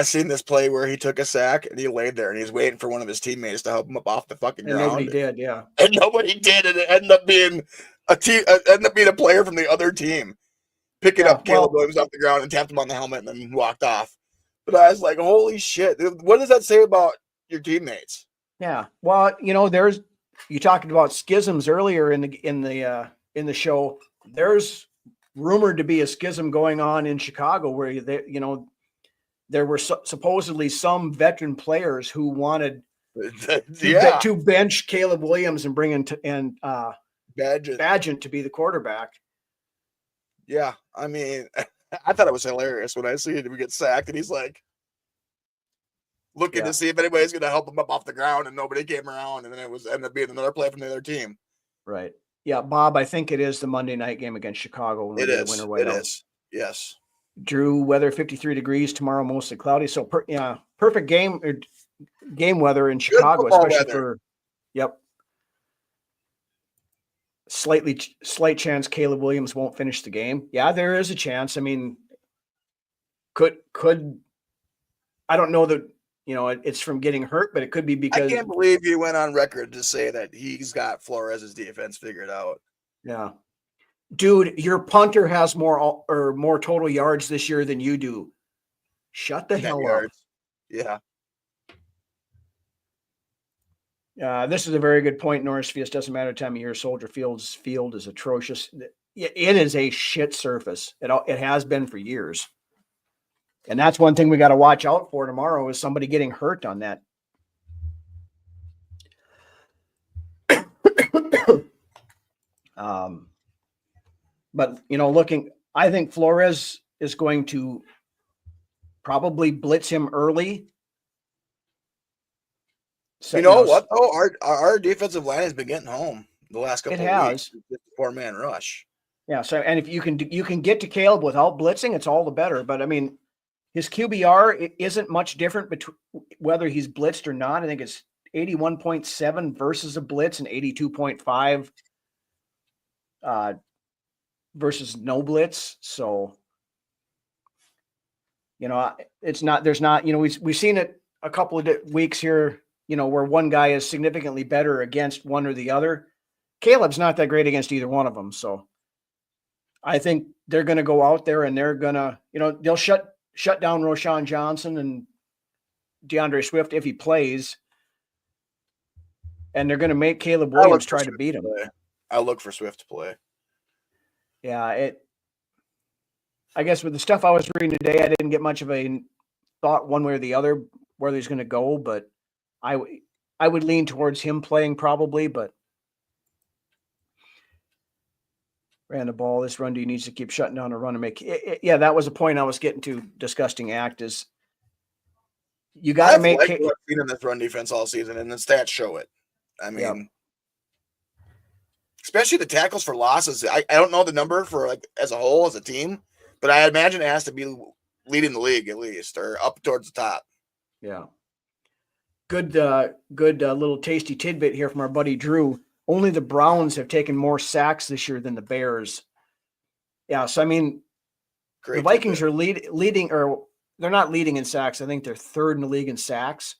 C: seen this play where he took a sack and he laid there and he's waiting for one of his teammates to help him up off the fucking ground.
B: Nobody did, yeah.
C: And nobody did, and it ended up being a player from the other team picking up Caleb Williams off the ground and tapped him on the helmet and then walked off. But I was like, holy shit! What does that say about your teammates?
B: Yeah, well, you talked about schisms earlier in the show. There's rumored to be a schism going on in Chicago where there were supposedly some veteran players who wanted to bench Caleb Williams and bring in Badgett to be the quarterback.
C: Yeah, I mean, I thought it was hilarious when I see him get sacked and he's like looking to see if anybody's going to help him up off the ground, and nobody came around, and then ended up being another player from the other team.
B: Right. Yeah, Bob, I think it is the Monday night game against Chicago.
C: It is. Yes.
B: Drew, weather 53 degrees tomorrow, mostly cloudy. So perfect game weather in Chicago, especially for slight chance Caleb Williams won't finish the game. Yeah, there is a chance. I mean, could I don't know that it's from getting hurt, but it could be because
C: I can't believe you went on record to say that he's got Flores' defense figured out.
B: Yeah. Dude, your punter has more total yards this year than you do. Shut the hell up.
C: Yeah.
B: This is a very good point, Norris. It doesn't matter the time of year. Soldier Field's field is atrocious. It is a shit surface. It has been for years. And that's one thing we got to watch out for tomorrow is somebody getting hurt on that. But, I think Flores is going to probably blitz him early.
C: So, what, though? Our defensive line has been getting home the last couple of weeks. It's a 4-man rush.
B: Yeah, so and if you can get to Caleb without blitzing, it's all the better. But, I mean, his QBR isn't much different between whether he's blitzed or not. I think it's 81.7 versus a blitz and 82.5 versus no blitz. So, it's not, there's not, we've seen it a couple of weeks here, where one guy is significantly better against one or the other. Caleb's not that great against either one of them. So I think they're going to go out there and they're going to, they'll shut down Roshan Johnson and DeAndre Swift if he plays. And they're going to make Caleb Williams try to beat him.
C: I'll look for Swift to play.
B: Yeah, I guess with the stuff I was reading today, I didn't get much of a thought one way or the other where he's going to go, but I would lean towards him playing probably, but ran the ball. This run D needs to keep shutting down a run and make it. Yeah, that was a point I was getting to. Disgusting act is you got to make.
C: What I've seen in this run defense all season, and the stats show it. I mean, especially the tackles for losses. I don't know the number for as a whole as a team, but I imagine it has to be leading the league at least, or up towards the top.
B: Yeah. Good little tasty tidbit here from our buddy Drew. Only the Browns have taken more sacks this year than the Bears. Yeah, so I mean, the Vikings are leading, or they're not leading in sacks. I think they're third in the league in sacks.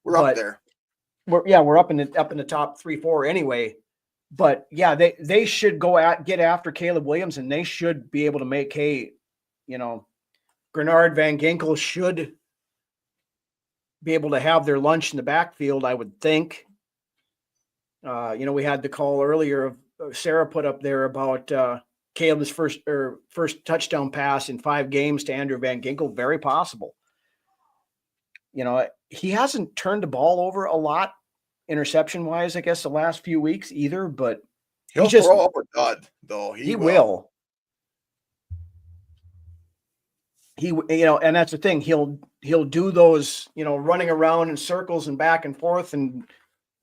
C: We're up there.
B: We're up in the top 3-4 anyway. But yeah, they should get after Caleb Williams, and they should be able to make hay. Grenard, Van Ginkel should be able to have their lunch in the backfield, I would think. We had the call earlier of Sarah put up there about Caleb's first touchdown pass in 5 games to Andrew Van Ginkel. Very possible. He hasn't turned the ball over a lot interception wise, I guess, the last few weeks either, but
C: he'll throw up a dud though. He
B: will. And that's the thing. He'll do those, running around in circles and back and forth and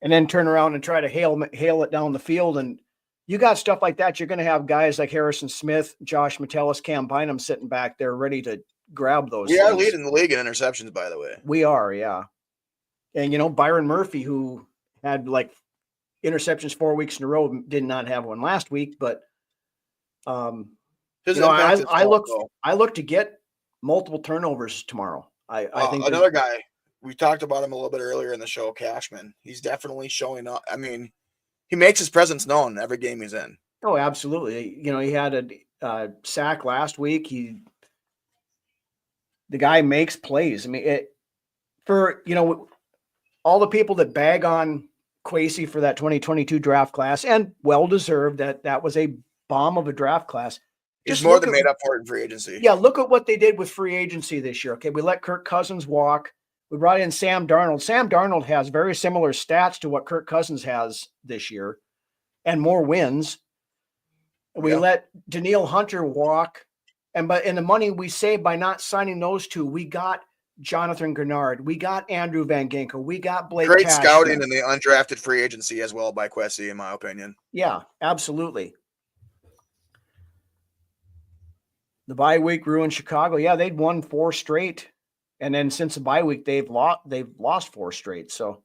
B: then turn around and try to hail it down the field. And you got stuff like that. You're going to have guys like Harrison Smith, Josh Metellus, Cam Bynum sitting back there ready to grab those.
C: We are leading the league in interceptions, by the way.
B: We are, yeah. And, Byron Murphy, who had interceptions 4 weeks in a row, did not have one last week, but I look to get multiple turnovers tomorrow. I think
C: another guy, we talked about him a little bit earlier in the show, Cashman. He's definitely showing up. I mean, he makes his presence known every game he's in.
B: Oh, absolutely. He had a sack last week. The guy makes plays. I mean, all the people that bag on Kwesi for that 2022 draft class, and well-deserved, that was a bomb of a draft class.
C: He's more than made up for it in free agency.
B: Yeah, look at what they did with free agency this year. Okay, we let Kirk Cousins walk. We brought in Sam Darnold. Sam Darnold has very similar stats to what Kirk Cousins has this year and more wins. We let Daniil Hunter walk. And the money we saved by not signing those two, we got Jonathan Grenard. We got Andrew Van Ginkel. We got Blake
C: Great
B: Cashman.
C: Scouting in the undrafted free agency as well by Kwesi, in my opinion.
B: Yeah, absolutely. The bye week ruined Chicago. Yeah, they'd won 4 straight. And then since the bye week, they've lost 4 straight. So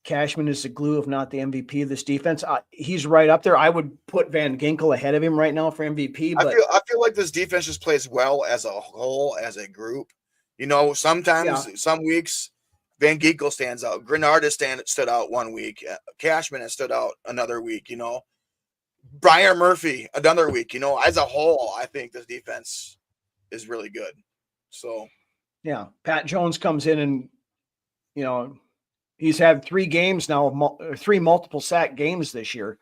B: Cashman is the glue, if not the MVP of this defense. He's right up there. I would put Van Ginkel ahead of him right now for MVP. But
C: I feel like this defense just plays well as a whole, as a group. Sometimes, some weeks, Van Ginkel stands out. Grenard has stood out 1 week. Cashman has stood out another week, Brian Murphy, another week. As a whole, I think this defense is really good. So,
B: yeah, Pat Jones comes in and, he's had 3 games now, 3 multiple sack games this year.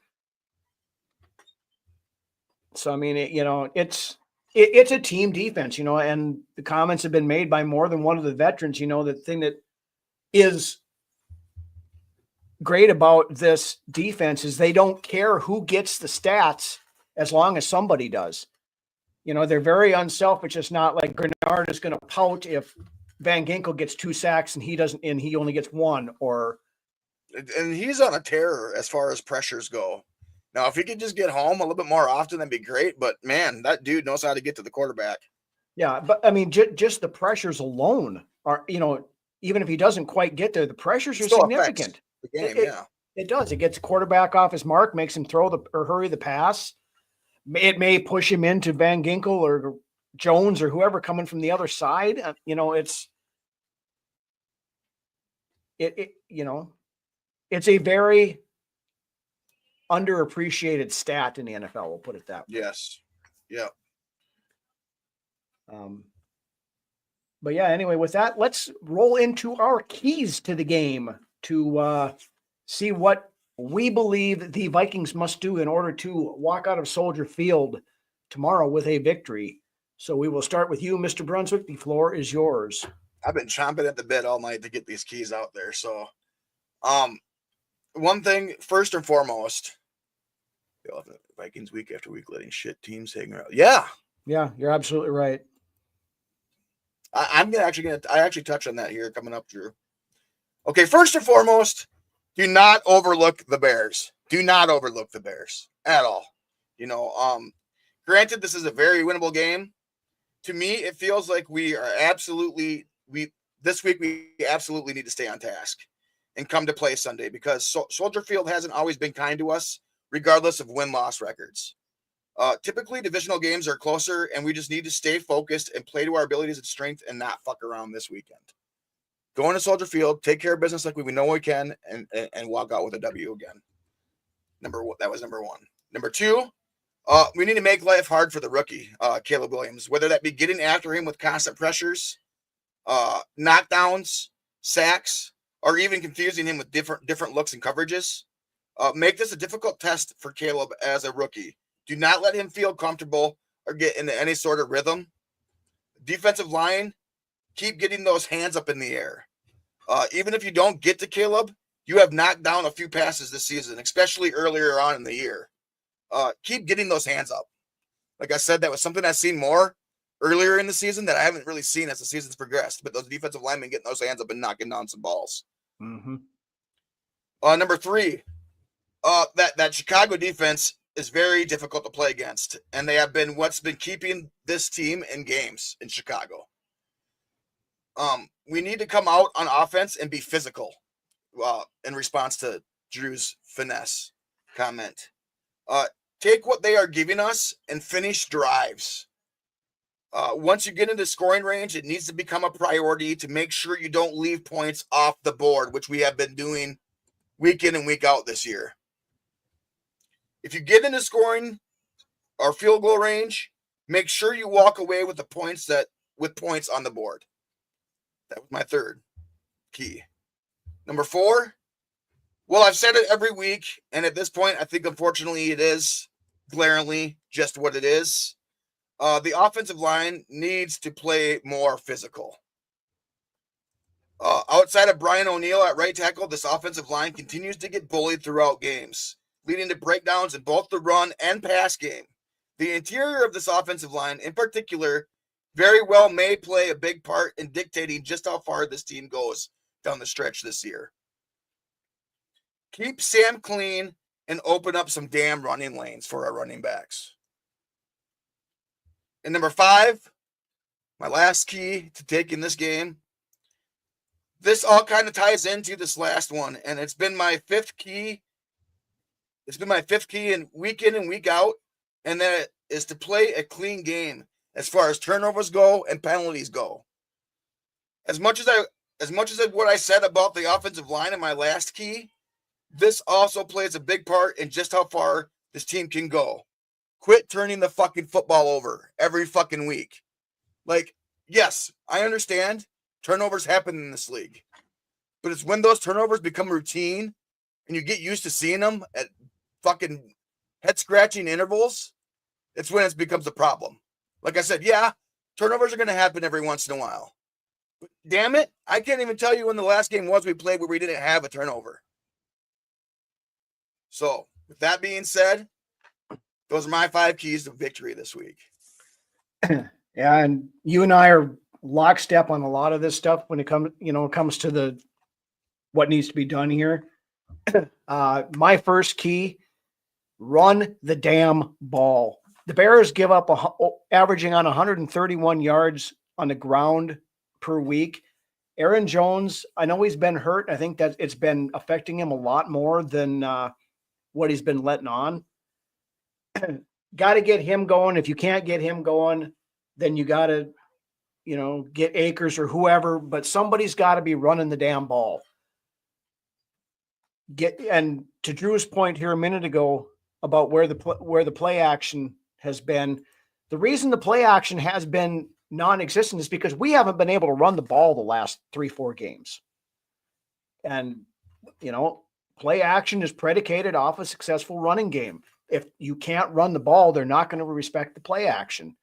B: So, I mean, it's a team defense, and the comments have been made by more than one of the veterans. The thing that is great about this defense is they don't care who gets the stats as long as somebody does. They're very unselfish. It's not like Grenard is going to pout if Van Ginkel gets 2 sacks and he doesn't, and he only gets 1,
C: and he's on a tear as far as pressures go. Now, if he could just get home a little bit more often, that'd be great. But man, that dude knows how to get to the quarterback.
B: Yeah, but I mean, just the pressures alone are, even if he doesn't quite get there, the pressures are significant.
C: The game,
B: it does. It gets the quarterback off his mark, makes him throw or hurry the pass. It may push him into Van Ginkel or Jones or whoever coming from the other side. It's a very underappreciated stat in the NFL. We'll put it that way.
C: Yes. Yeah.
B: But yeah, anyway, with that, let's roll into our keys to the game to see what we believe the Vikings must do in order to walk out of Soldier Field tomorrow with a victory. So we will start with you, Mr. Brunswick. The floor is yours.
C: I've been chomping at the bit all night to get these keys out there. So, one thing, first and foremost, Vikings week after week letting shit teams hang around. Yeah,
B: you're absolutely right.
C: I actually touch on that here coming up, Drew. Okay, first and foremost, do not overlook the Bears. Do not overlook the Bears at all. Granted, this is a very winnable game. To me, it feels like this week we absolutely need to stay on task and come to play Sunday because Soldier Field hasn't always been kind to us, regardless of win-loss records. Typically, divisional games are closer, and we just need to stay focused and play to our abilities and strength and not fuck around this weekend. Go into Soldier Field, take care of business like we know we can, and walk out with a W again. That was number 1. Number 2, we need to make life hard for the rookie, Caleb Williams, whether that be getting after him with constant pressures, knockdowns, sacks, or even confusing him with different looks and coverages. Make this a difficult test for Caleb as a rookie. Do not let him feel comfortable or get into any sort of rhythm. Defensive line, keep getting those hands up in the air. Even if you don't get to Caleb, you have knocked down a few passes this season, especially earlier on in the year. Keep getting those hands up. Like I said, that was something I've seen more earlier in the season that I haven't really seen as the season's progressed. But those defensive linemen getting those hands up and knocking down some balls.
B: Mm-hmm.
C: Number 3, that Chicago defense is very difficult to play against, and they have been what's been keeping this team in games in Chicago. We need to come out on offense and be physical in response to Drew's finesse comment. Take what they are giving us and finish drives. Once you get into scoring range, it needs to become a priority to make sure you don't leave points off the board, which we have been doing week in and week out this year. If you get into scoring or field goal range, make sure you walk away with points on the board. That was my 3rd key. Number 4, well, I've said it every week, and at this point, I think unfortunately it is glaringly just what it is. The offensive line needs to play more physical. Outside of Brian O'Neill at right tackle, this offensive line continues to get bullied throughout games, leading to breakdowns in both the run and pass game. The interior of this offensive line, in particular, very well may play a big part in dictating just how far this team goes down the stretch this year. Keep Sam clean and open up some damn running lanes for our running backs. And number 5, my last key to taking this game. This all kind of ties into this last one, and it's been my 5th key. It's been my 5th key in and week out, and that is to play a clean game as far as turnovers go and penalties go. As much as what I said about the offensive line in my last key, this also plays a big part in just how far this team can go. Quit turning the fucking football over every fucking week. Like, yes, I understand turnovers happen in this league, but it's when those turnovers become routine and you get used to seeing them at fucking head scratching intervals, it's when it becomes a problem. Like I said, yeah, turnovers are going to happen every once in a while. But damn it, I can't even tell you when the last game was we played where we didn't have a turnover. So, with that being said, those are my 5 keys to victory this week.
B: Yeah, and you and I are lockstep on a lot of this stuff when it comes to the what needs to be done here. My first key: run the damn ball. The Bears give up averaging on 131 yards on the ground per week. Aaron Jones, I know he's been hurt. I think that it's been affecting him a lot more than what he's been letting on. Got to get him going. If you can't get him going, then you got to, get Akers or whoever, but somebody's got to be running the damn ball. And to Drew's point here a minute ago about where the play action has been, the reason the play action has been non-existent is because we haven't been able to run the ball the last 3-4 games. And, play action is predicated off a successful running game. If you can't run the ball, they're not going to respect the play action.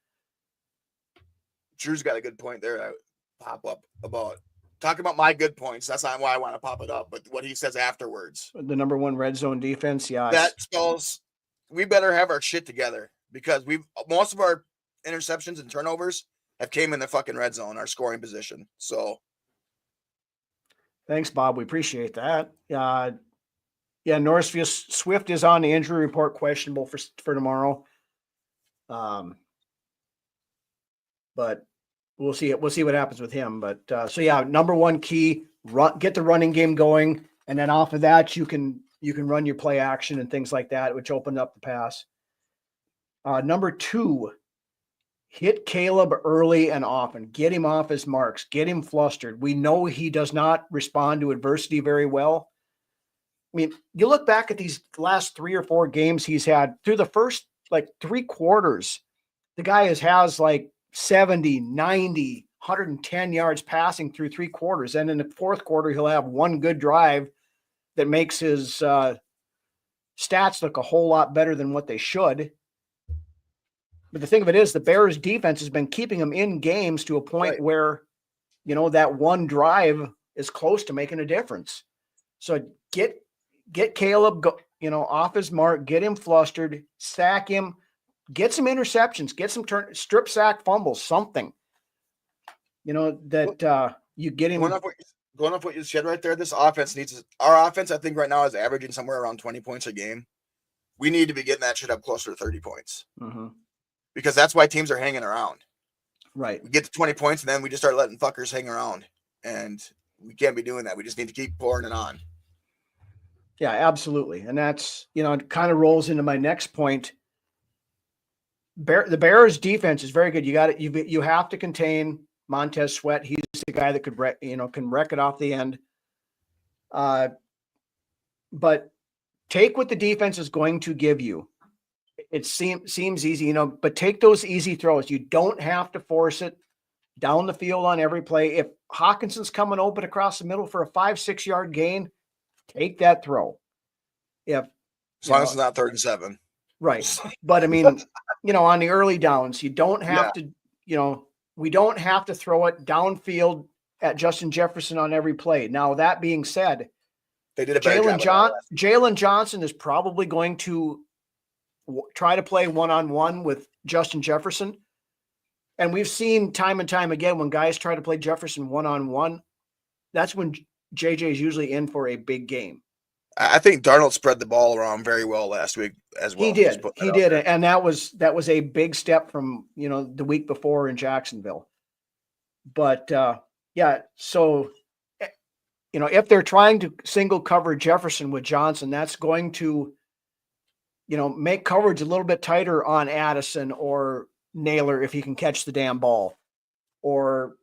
C: Drew's got a good point there. I pop up about talking about my good points. That's not why I want to pop it up, but what he says afterwards.
B: The number 1 red zone defense. Yeah.
C: That spells we better have our shit together because most of our interceptions and turnovers have came in the fucking red zone, our scoring position. So
B: thanks, Bob. We appreciate that. Yeah, Norris Swift is on the injury report, questionable for tomorrow. But we'll see. We'll see what happens with him. But so yeah, number 1 key: get the running game going, and then off of that, you can run your play action and things like that, which open up the pass. Number 2, hit Caleb early and often. Get him off his marks. Get him flustered. We know he does not respond to adversity very well. I mean, you look back at these last 3 or 4 games he's had through the first 3 quarters, the guy has 70, 90, 110 yards passing through 3 quarters. And in the 4th quarter, he'll have 1 good drive that makes his stats look a whole lot better than what they should. But the thing of it is, the Bears defense has been keeping him in games to a point where, that 1 drive is close to making a difference. So get Caleb, off his mark, get him flustered, sack him, get some interceptions, get some strip sack fumbles, something, that you get him.
C: Going off what you said right there, our offense, I think right now is averaging somewhere around 20 points a game. We need to be getting that shit up closer to 30 points.
B: Mm-hmm.
C: Because that's why teams are hanging around.
B: Right.
C: We get to 20 points and then we just start letting fuckers hang around. And we can't be doing that. We just need to keep pouring it on.
B: Yeah, absolutely. And that's, it kind of rolls into my next point. The Bears defense is very good. You have to contain Montez Sweat. He's the guy that can wreck it off the end. But take what the defense is going to give you. It seems easy, but take those easy throws. You don't have to force it down the field on every play. If Hawkinson's coming open across the middle for a 5-6 yard gain, take that throw. As
C: long as it's not 3rd and 7.
B: Right. But I mean, on the early downs, you don't have to, we don't have to throw it downfield at Justin Jefferson on every play. Now, that being said,
C: they did a better job.
B: Jalen Johnson is probably going to try to play one-on-one with Justin Jefferson. And we've seen time and time again, when guys try to play Jefferson one-on-one, that's when JJ is usually in for a big game.
C: I think Darnold spread the ball around very well last week as well.
B: He did. And that was a big step from, the week before in Jacksonville. But so, if they're trying to single cover Jefferson with Johnson, that's going to, make coverage a little bit tighter on Addison or Naylor if he can catch the damn ball. Or,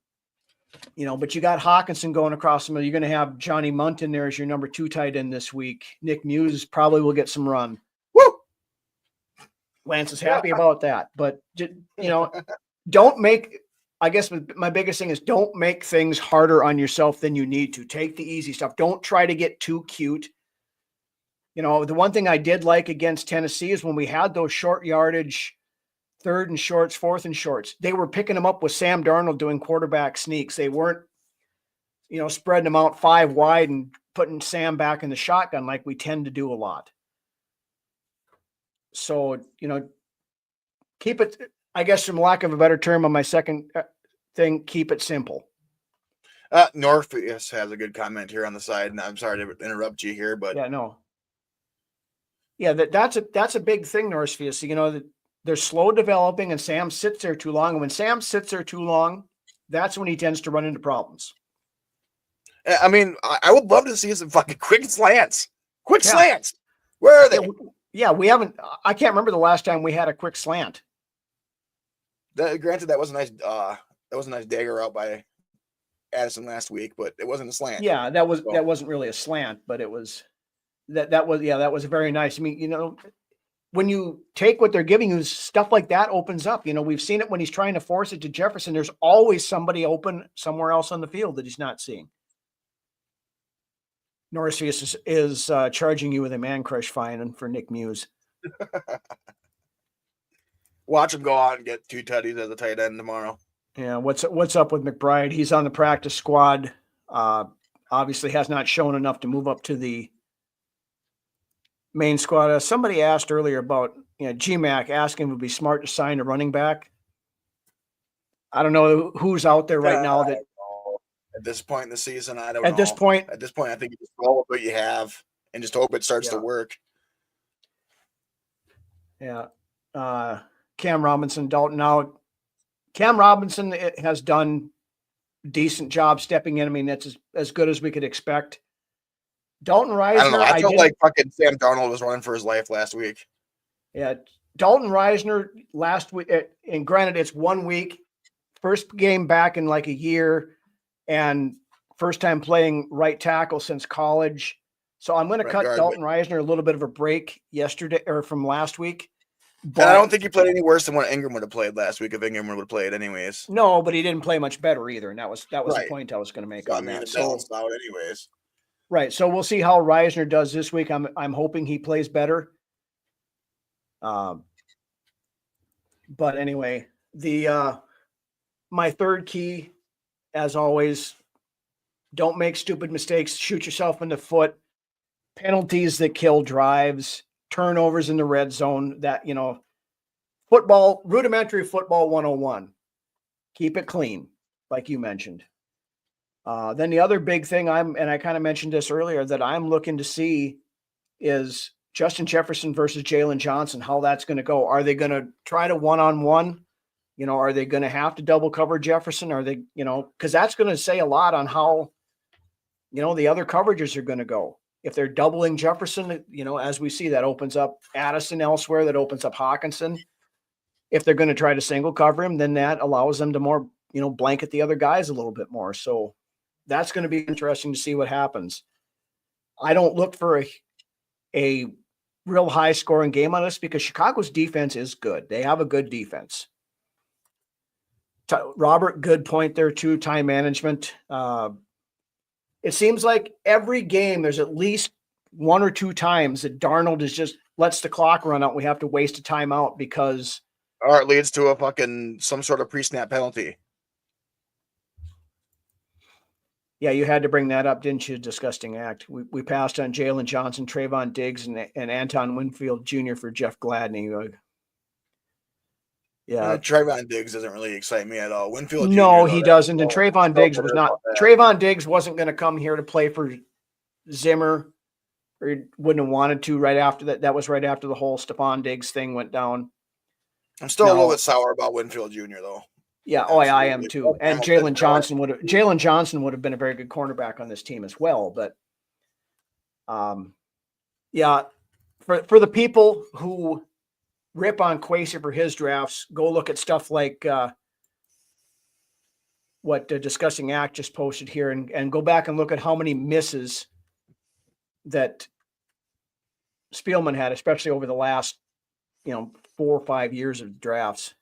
B: but you got Hawkinson going across the middle. You're going to have Johnny Munt in there as your number 2 tight end this week. Nick Muse probably will get some run.
C: Woo!
B: Lance is happy about that, but don't make. I guess my biggest thing is don't make things harder on yourself than you need to. Take the easy stuff. Don't try to get too cute. The one thing I did like against Tennessee is when we had those short yardage 3rd and shorts, 4th and shorts, they were picking them up with Sam Darnold doing quarterback sneaks. They weren't, spreading them out 5 wide and putting Sam back in the shotgun like we tend to do a lot. So, keep it, I guess, from lack of a better term on my second thing, keep it simple.
C: Northeast has a good comment here on the side, and I'm sorry to interrupt you here, but
B: that's a big thing, Northeast. That they're slow developing, and Sam sits there too long. And when Sam sits there too long, that's when he tends to run into problems.
C: I mean, I would love to see some fucking quick slants. Slants. Where are they?
B: Yeah, we haven't. I can't remember the last time we had a quick slant.
C: Granted, that was a nice dagger out by Addison last week, but it wasn't a slant.
B: Yeah, that wasn't really a slant, but it was that was very nice. I mean, when you take what they're giving you, stuff like that opens up. We've seen it when he's trying to force it to Jefferson. There's always somebody open somewhere else on the field that he's not seeing. Norris is charging you with a man crush fine for Nick Muse.
C: Watch him go out and get 2 tutties as a tight end tomorrow.
B: Yeah, what's up with McBride? He's on the practice squad. Obviously has not shown enough to move up to the main squad. Somebody asked earlier about GMAC, asking if it would be smart to sign a running back. I don't know who's out there right now that.
C: At this point in the season, I don't know.
B: At this point,
C: I think you just roll with what you have and just hope it starts to work.
B: Yeah. Cam Robinson, Dalton out. Cam Robinson has done decent job stepping in. I mean, that's as good as we could expect. Dalton Reisner.
C: I don't know. I felt like fucking Sam Darnold was running for his life last week.
B: Yeah. Dalton Reisner last week, and granted, it's 1 week, first game back in like a year, and first time playing right tackle since college. So I'm going to cut Dalton Reisner a little bit of a break from last week.
C: But I don't think he played any worse than what Ingram would have played last week if Ingram would have played anyways.
B: No, but he didn't play much better either. And that was the point I was going to make on that.
C: So out anyways.
B: Right. So we'll see how Reisner does this week. I'm hoping he plays better. But anyway, my third key, as always, don't make stupid mistakes, shoot yourself in the foot, penalties that kill drives, turnovers in the red zone, that, rudimentary football 101. Keep it clean, like you mentioned. Then the other big thing and I kind of mentioned this earlier, that I'm looking to see is Justin Jefferson versus Jalen Johnson, how that's going to go. Are they going to try to one-on-one? Are they going to have to double cover Jefferson? Are they, because that's going to say a lot on how, the other coverages are going to go. If they're doubling Jefferson, as we see, that opens up Addison elsewhere, that opens up Hawkinson. If they're going to try to single cover him, then that allows them to more, blanket the other guys a little bit more. So that's going to be interesting to see what happens. I don't look for a real high scoring game on this because Chicago's defense is good. They have a good defense. Robert, good point there too. Time management. It seems like every game there's at least 1 or 2 times that Darnold is just lets the clock run out. We have to waste a timeout because.
C: Or it leads to a fucking some sort of pre-snap penalty.
B: Yeah, you had to bring that up, didn't you? Disgusting act. We passed on Jalen Johnson, Trayvon Diggs, and Anton Winfield Jr. for Jeff Gladney. Yeah,
C: Trayvon Diggs doesn't really excite me at all. Winfield Jr.
B: No, he doesn't. And Trayvon Diggs was not. Trayvon Diggs wasn't going to come here to play for Zimmer, or he wouldn't have wanted to. Right after that, that was right after the whole Stephon Diggs thing went down.
C: I'm still a little bit sour about Winfield Jr. though.
B: Yeah, I am too. And Jalen Johnson would have been a very good cornerback on this team as well. But, yeah, for the people who rip on Kwesi for his drafts, go look at stuff like what Discussing Act just posted here, and go back and look at how many misses that Spielman had, especially over the last, 4 4 or 5 years of drafts.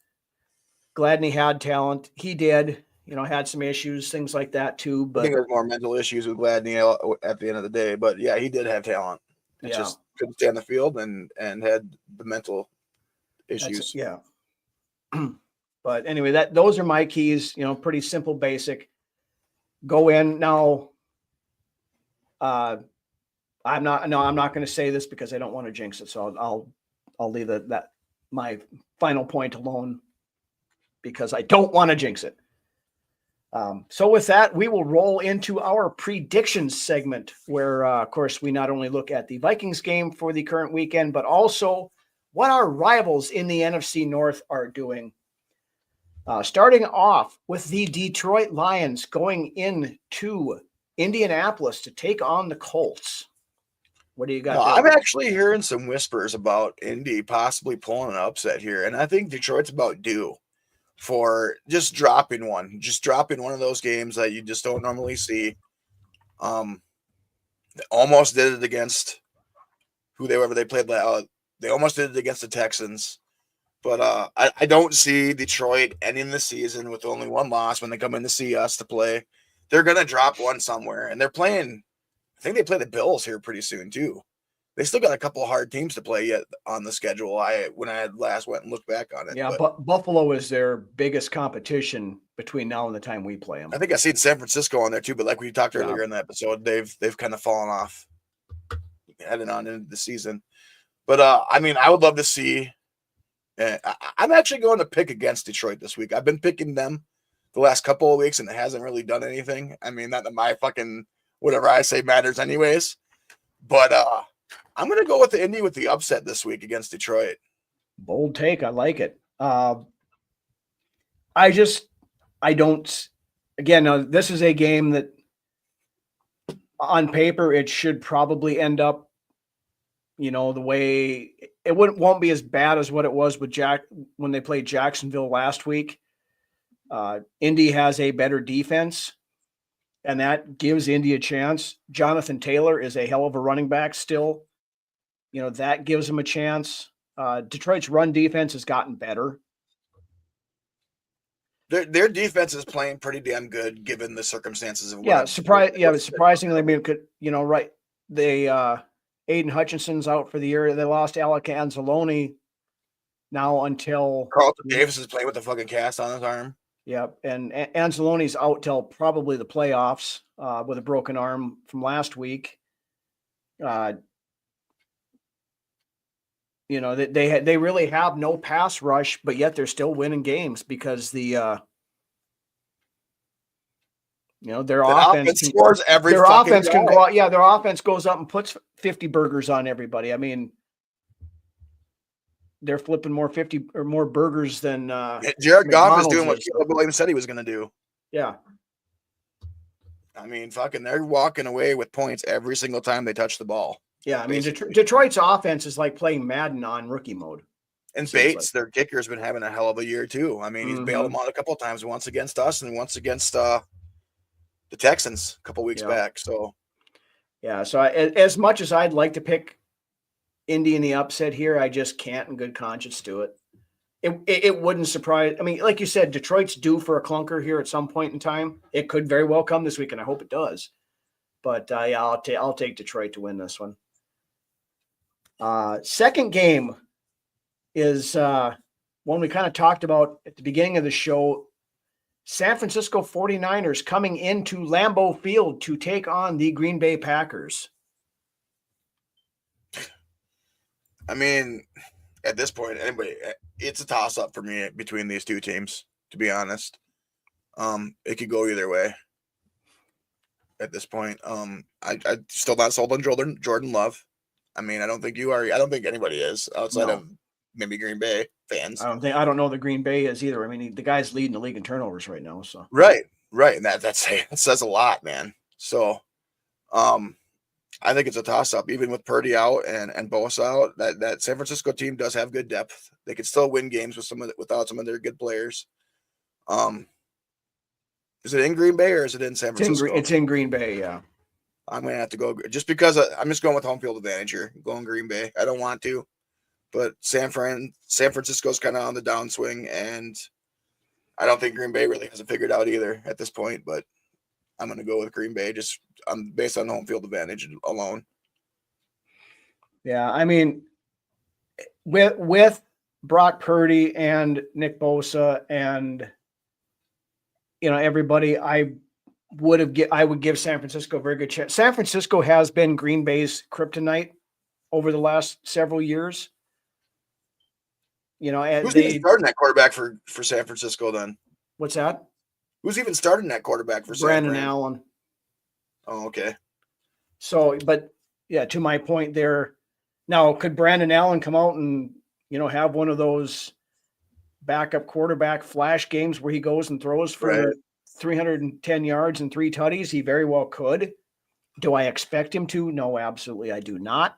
B: Gladney had talent. He did, had some issues, things like that too.
C: I
B: But
C: think there's more mental issues with Gladney at the end of the day. But yeah, he did have talent. It just couldn't stay on the field and had the mental issues.
B: But anyway, those are my keys. Pretty simple, basic. Go in now. I'm not going to say this because I don't want to jinx it. So I'll leave that my final point alone because I don't want to jinx it. So with that, we will roll into our predictions segment where, of course, we not only look at the Vikings game for the current weekend, but also what our rivals in the NFC North are doing. Starting off with the Detroit Lions going into Indianapolis to take on the Colts. What do you got there?
C: I'm actually hearing some whispers about Indy possibly pulling an upset here, and I think Detroit's about due for just dropping one of those games that you just don't normally see. They almost did it against whoever they played. They almost did it against the Texans. But I don't see Detroit ending the season with only one loss when they come in to see us to play. They're going to drop one somewhere. And they're playing – I think they play the Bills here pretty soon too. They still got a couple of hard teams to play yet on the schedule when I had last went and looked back on it.
B: Yeah, but Buffalo is their biggest competition between now and the time we play them.
C: I think I seen San Francisco on there too, but like we talked earlier in the episode, they've kind of fallen off heading on into the season. But, I would love to see – I'm actually going to pick against Detroit this week. I've been picking them the last couple of weeks, and it hasn't really done anything. I mean, not that my fucking whatever I say matters anyways. But I'm going to go with the Indy with the upset this week against Detroit.
B: Bold take. I like it. This is a game that on paper, it should probably end up, the way it won't be as bad as what it was with when they played Jacksonville last week. Indy has a better defense, and that gives Indy a chance. Jonathan Taylor is a hell of a running back still. That gives him a chance. Detroit's run defense has gotten better.
C: Their defense is playing pretty damn good given the circumstances of
B: surprisingly, Aiden Hutchinson's out for the year. They lost Alec Anzalone now until
C: Carlton Davis is playing with a fucking cast on his arm.
B: Yep, and Anzalone's out till probably the playoffs with a broken arm from last week. They really have no pass rush, but yet they're still winning games because their offense
C: scores every.
B: Their offense can go out. Yeah, their offense goes up and puts 50 burgers on everybody. I mean, they're flipping more 50 or more burgers than
C: Jared Goff is doing what Caleb Williams said he was going to do.
B: Yeah.
C: I mean, they're walking away with points every single time they touch the ball.
B: Yeah, I mean, Detroit's offense is like playing Madden on rookie mode.
C: And Bates, their kicker, has been having a hell of a year too. I mean, he's bailed them out a couple of times, once against us and once against the Texans a couple weeks back. So,
B: yeah. So as much as I'd like to pick Indy in the upset here, I just can't in good conscience do it. It wouldn't surprise. I mean, like you said, Detroit's due for a clunker here at some point in time. It could very well come this week, and I hope it does. But I'll take Detroit to win this one. Second game is one we kind of talked about at the beginning of the show. San Francisco 49ers coming into Lambeau Field to take on the Green Bay Packers.
C: I mean, at this point, it's a toss-up for me between these two teams, to be honest. It could go either way at this point. I still not sold on Jordan Love. I mean, I don't think you are. I don't think anybody is outside of maybe Green Bay fans.
B: I don't know that Green Bay is either. I mean, the guy's leading the league in turnovers right now. So
C: right, and that says a lot, man. So, I think it's a toss-up, even with Purdy out and Bosa out. That San Francisco team does have good depth. They could still win games without some of their good players. Is it in Green Bay or is it in San Francisco?
B: It's in Green Bay, yeah.
C: I'm going to have to go just because I'm just going with home field advantage here. I'm going Green Bay. I don't want to, but San Francisco's kind of on the downswing, and I don't think Green Bay really has it figured out either at this point. But I'm going to go with Green Bay just based on home field advantage alone.
B: Yeah, I mean, with Brock Purdy and Nick Bosa and everybody, I would give San Francisco a very good chance. San Francisco has been Green Bay's kryptonite over the last several years. And
C: who's even starting that quarterback for San Francisco then?
B: What's that?
C: Who's even starting that quarterback for
B: Brandon Allen?
C: Oh, okay.
B: So, but yeah, to my point there. Now, could Brandon Allen come out and have one of those backup quarterback flash games where he goes and throws for 310 yards and 3 tutties? He very well could. Do I expect him to? No, absolutely, I do not.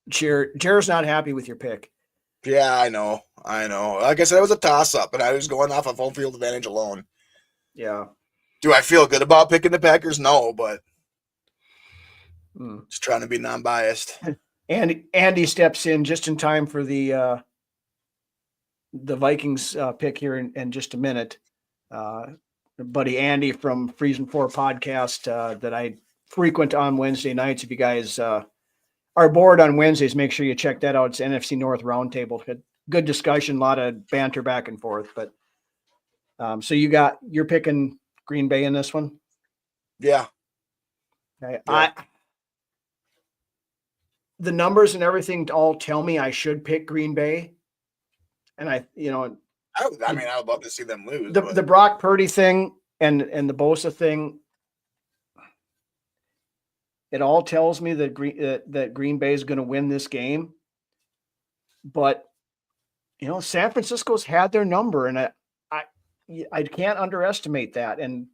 B: Jared's not happy with your pick.
C: Yeah, I know. Like I said, it was a toss-up, and I was going off of home field advantage alone.
B: Yeah.
C: Do I feel good about picking the Packers? No, but just trying to be non-biased.
B: And Andy steps in just in time for the Vikings pick here in just a minute. Buddy Andy from Freezing 4 podcast that I frequent on Wednesday nights. If you guys are bored on Wednesdays, make sure you check that out. It's NFC North Roundtable. Good discussion, a lot of banter back and forth. But so you're picking Green Bay in this one?
C: Yeah.
B: Okay. Yeah. The numbers and everything all tell me I should pick Green Bay. And I would love to see them lose. The Brock Purdy thing and the Bosa thing, it all tells me that Green Bay is going to win this game. But San Francisco's had their number, and I can't underestimate that. And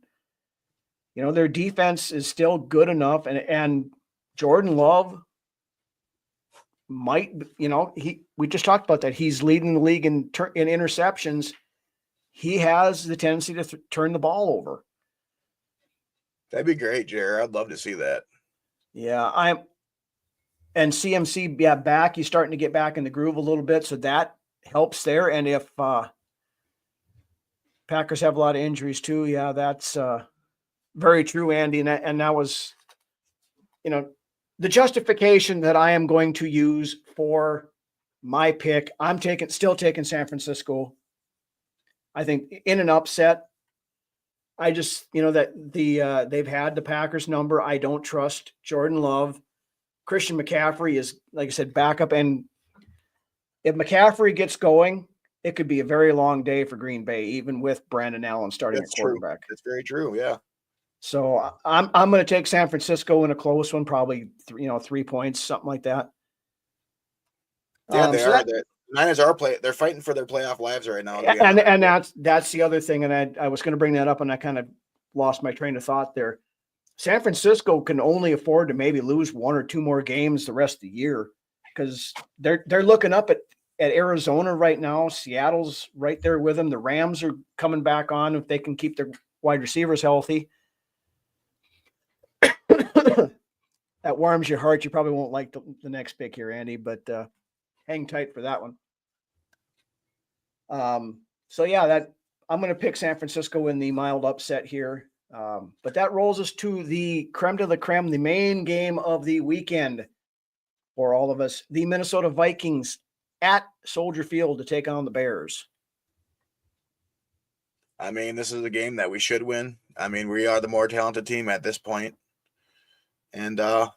B: their defense is still good enough, and Jordan Love might, we just talked about that. He's leading the league in interceptions. He has the tendency to turn the ball over.
C: That'd be great, Jared. I'd love to see that.
B: Yeah, and CMC, back. He's starting to get back in the groove a little bit, so that helps there. And if Packers have a lot of injuries too, yeah, that's very true, Andy. And that was, the justification that I am going to use for my pick. I'm still taking San Francisco. I think in an upset. I just, that they've had the Packers number. I don't trust Jordan Love. Christian McCaffrey is, like I said, backup. And if McCaffrey gets going, it could be a very long day for Green Bay, even with Brandon Allen starting at quarterback.
C: That's very true. Yeah.
B: So I'm going to take San Francisco in a close one, probably 3 points, something like that.
C: Yeah, they are. The Niners are they're fighting for their playoff lives right now.
B: And that's the other thing. And I was going to bring that up, and I kind of lost my train of thought there. San Francisco can only afford to maybe lose 1 or 2 more games the rest of the year, because they're looking up at Arizona right now. Seattle's right there with them. The Rams are coming back on if they can keep their wide receivers healthy. That warms your heart. You probably won't like the next pick here, Andy, but hang tight for that one. So yeah, I'm going to pick San Francisco in the mild upset here. But that rolls us to the creme de la creme, the main game of the weekend for all of us, the Minnesota Vikings at Soldier Field to take on the Bears.
C: I mean, this is a game that we should win. I mean, we are the more talented team at this point. And, I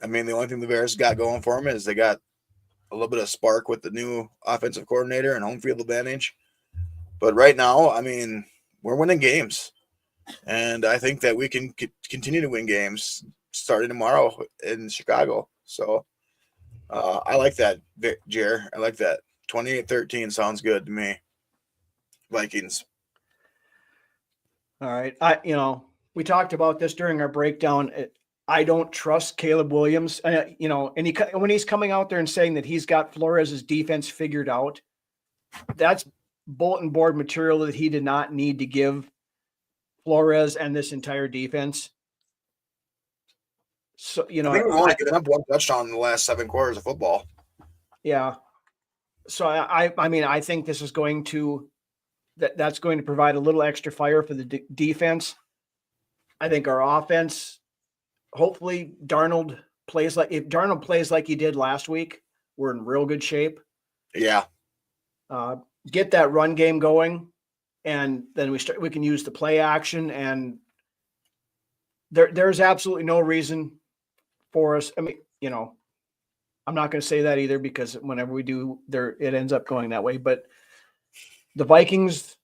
C: mean, the only thing the Bears got going for them is they got a little bit of spark with the new offensive coordinator and home field advantage. But right now, I mean, we're winning games. And I think that we can continue to win games starting tomorrow in Chicago. So I like that, Jer. I like that. 28-13 sounds good to me. Vikings.
B: All right. We talked about this during our breakdown. I don't trust Caleb Williams. And when he's coming out there and saying that he's got Flores' defense figured out, that's bulletin board material that he did not need to give Flores and this entire defense. So,
C: I think we've only given up one touchdown in the last 7 quarters of football.
B: Yeah. So I mean, I think this is going to that's going to provide a little extra fire for the defense. I think our offense, hopefully if Darnold plays like he did last week, we're in real good shape.
C: Yeah.
B: Get that run game going, and then we can use the play action, and there's absolutely no reason for us. I mean, I'm not going to say that either, because whenever we do, it ends up going that way. But the Vikings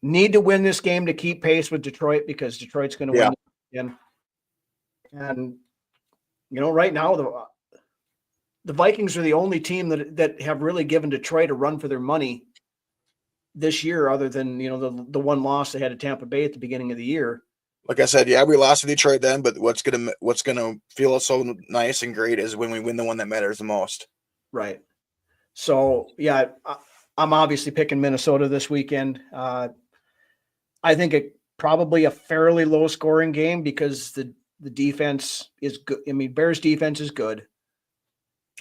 B: need to win this game to keep pace with Detroit, because Detroit's going to win again. And right now the Vikings are the only team that have really given Detroit a run for their money this year, other than the one loss they had to Tampa Bay at the beginning of the year.
C: Like I said, yeah, we lost to Detroit then, but what's gonna feel so nice and great is when we win the one that matters the most.
B: Right. So yeah, I'm obviously picking Minnesota this weekend. I think probably a fairly low scoring game, because the defense is good. I mean, Bears defense is good.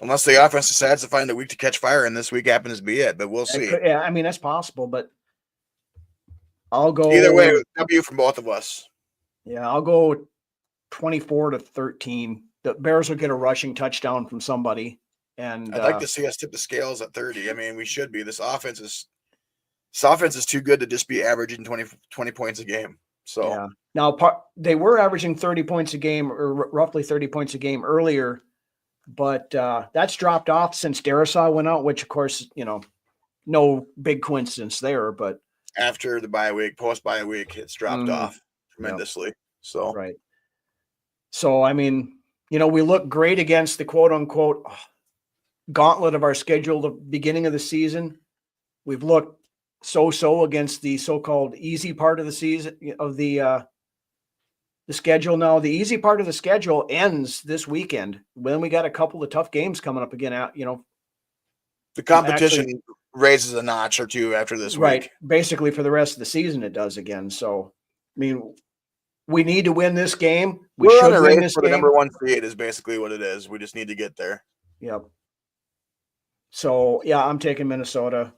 C: Unless the offense decides to find a week to catch fire, and this week happens to be it, but we'll see.
B: Yeah, I mean, that's possible, but I'll go
C: either way. W from both of us.
B: Yeah, I'll go 24-13. The Bears will get a rushing touchdown from somebody. And
C: I'd like to see us tip the scales at 30. I mean, we should be. This offense is too good to just be averaging 20 points a game. So
B: yeah. Now they were averaging 30 points a game, or roughly 30 points a game earlier, but that's dropped off since Darisaw went out, which of course, no big coincidence there, but
C: after the bye week, post bye week, it's dropped off tremendously. Yep. So
B: right. So I mean, we look great against the quote unquote gauntlet of our schedule, the beginning of the season. We've looked so against the so-called easy part of the season, of the schedule. Now the easy part of the schedule ends this weekend. Then we got a couple of tough games coming up again.
C: The competition raises a notch or two after this
B: right
C: week.
B: Basically for the rest of the season it does again. So I mean, we need to win this game.
C: We're on a race for the number 1 seed is basically what it is. We just need to get there.
B: Yep. So yeah, I'm taking Minnesota.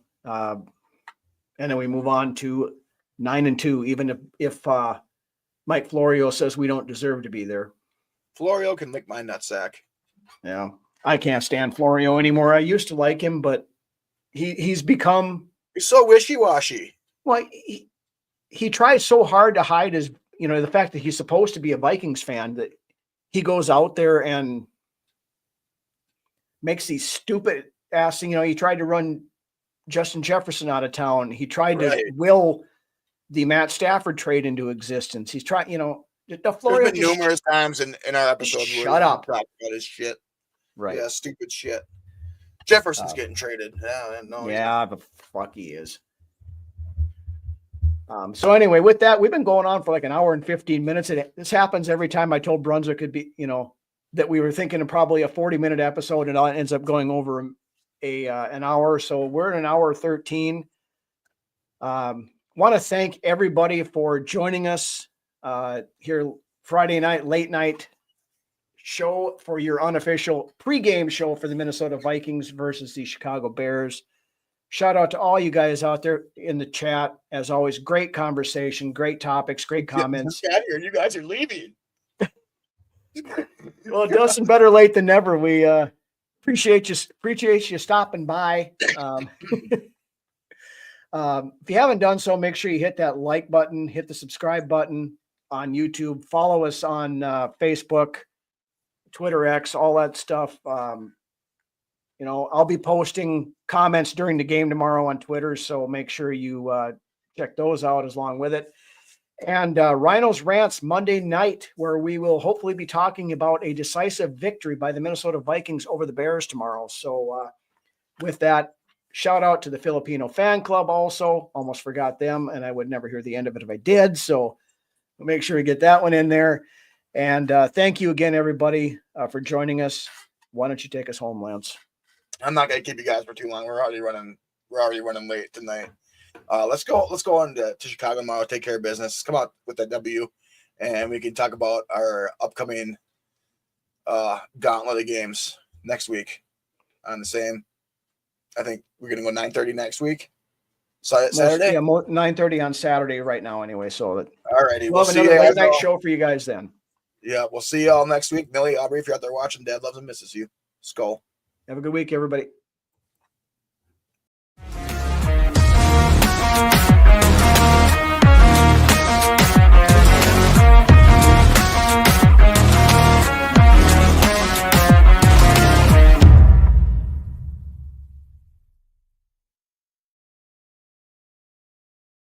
B: And then we move on to 9-2, even if Mike Florio says we don't deserve to be there.
C: Florio can lick my nutsack.
B: Yeah. I can't stand Florio anymore. I used to like him, but he's
C: so wishy-washy.
B: Well, he tries so hard to hide his, the fact that he's supposed to be a Vikings fan, that he goes out there and makes these stupid ass, he tried to run Justin Jefferson out of town. He tried to will the Matt Stafford trade into existence. He's trying, the Florio.
C: There's been numerous times in our episodes where
B: shut up
C: about his shit.
B: Right.
C: Yeah, stupid shit. Jefferson's getting traded.
B: Yeah, the fuck he is. So anyway, with that, we've been going on for like an hour and 15 minutes. This happens every time. I told Brunswick could be, that we were thinking of probably a 40-minute episode, and it ends up going over an hour. So we're in an hour 13. Want to thank everybody for joining us here Friday night, late night show for your unofficial pregame show for the Minnesota Vikings versus the Chicago Bears. Shout out to all you guys out there in the chat. As always, great conversation, great topics, great comments.
C: You guys are leaving.
B: Well, it doesn't better late than never. We appreciate you stopping by. If you haven't done so, make sure you hit that like button, hit the subscribe button on YouTube, follow us on Facebook, Twitter, X, all that stuff. I'll be posting comments during the game tomorrow on Twitter, so make sure you check those out as long with it. And Rhino's Rants Monday night, where we will hopefully be talking about a decisive victory by the Minnesota Vikings over the Bears tomorrow. So with that, shout out to the Filipino fan club also. Almost forgot them, and I would never hear the end of it if I did. So we'll make sure we get that one in there. And thank you again, everybody, for joining us. Why don't you take us home, Lance?
C: I'm not going to keep you guys for too long. We're already running late tonight. Let's go on to Chicago tomorrow. Take care of business. Come out with that W. and we can talk about our upcoming gauntlet of games next week on the same. I think we're going to go 9:30 next week. Saturday?
B: Yeah, 9:30 on Saturday right now anyway. So that
C: All righty.
B: we'll have another late night show for you guys then.
C: Yeah, we'll see y'all next week. Millie, Aubrey, if you're out there watching, Dad loves and misses you. Skull.
B: Have a good week, everybody.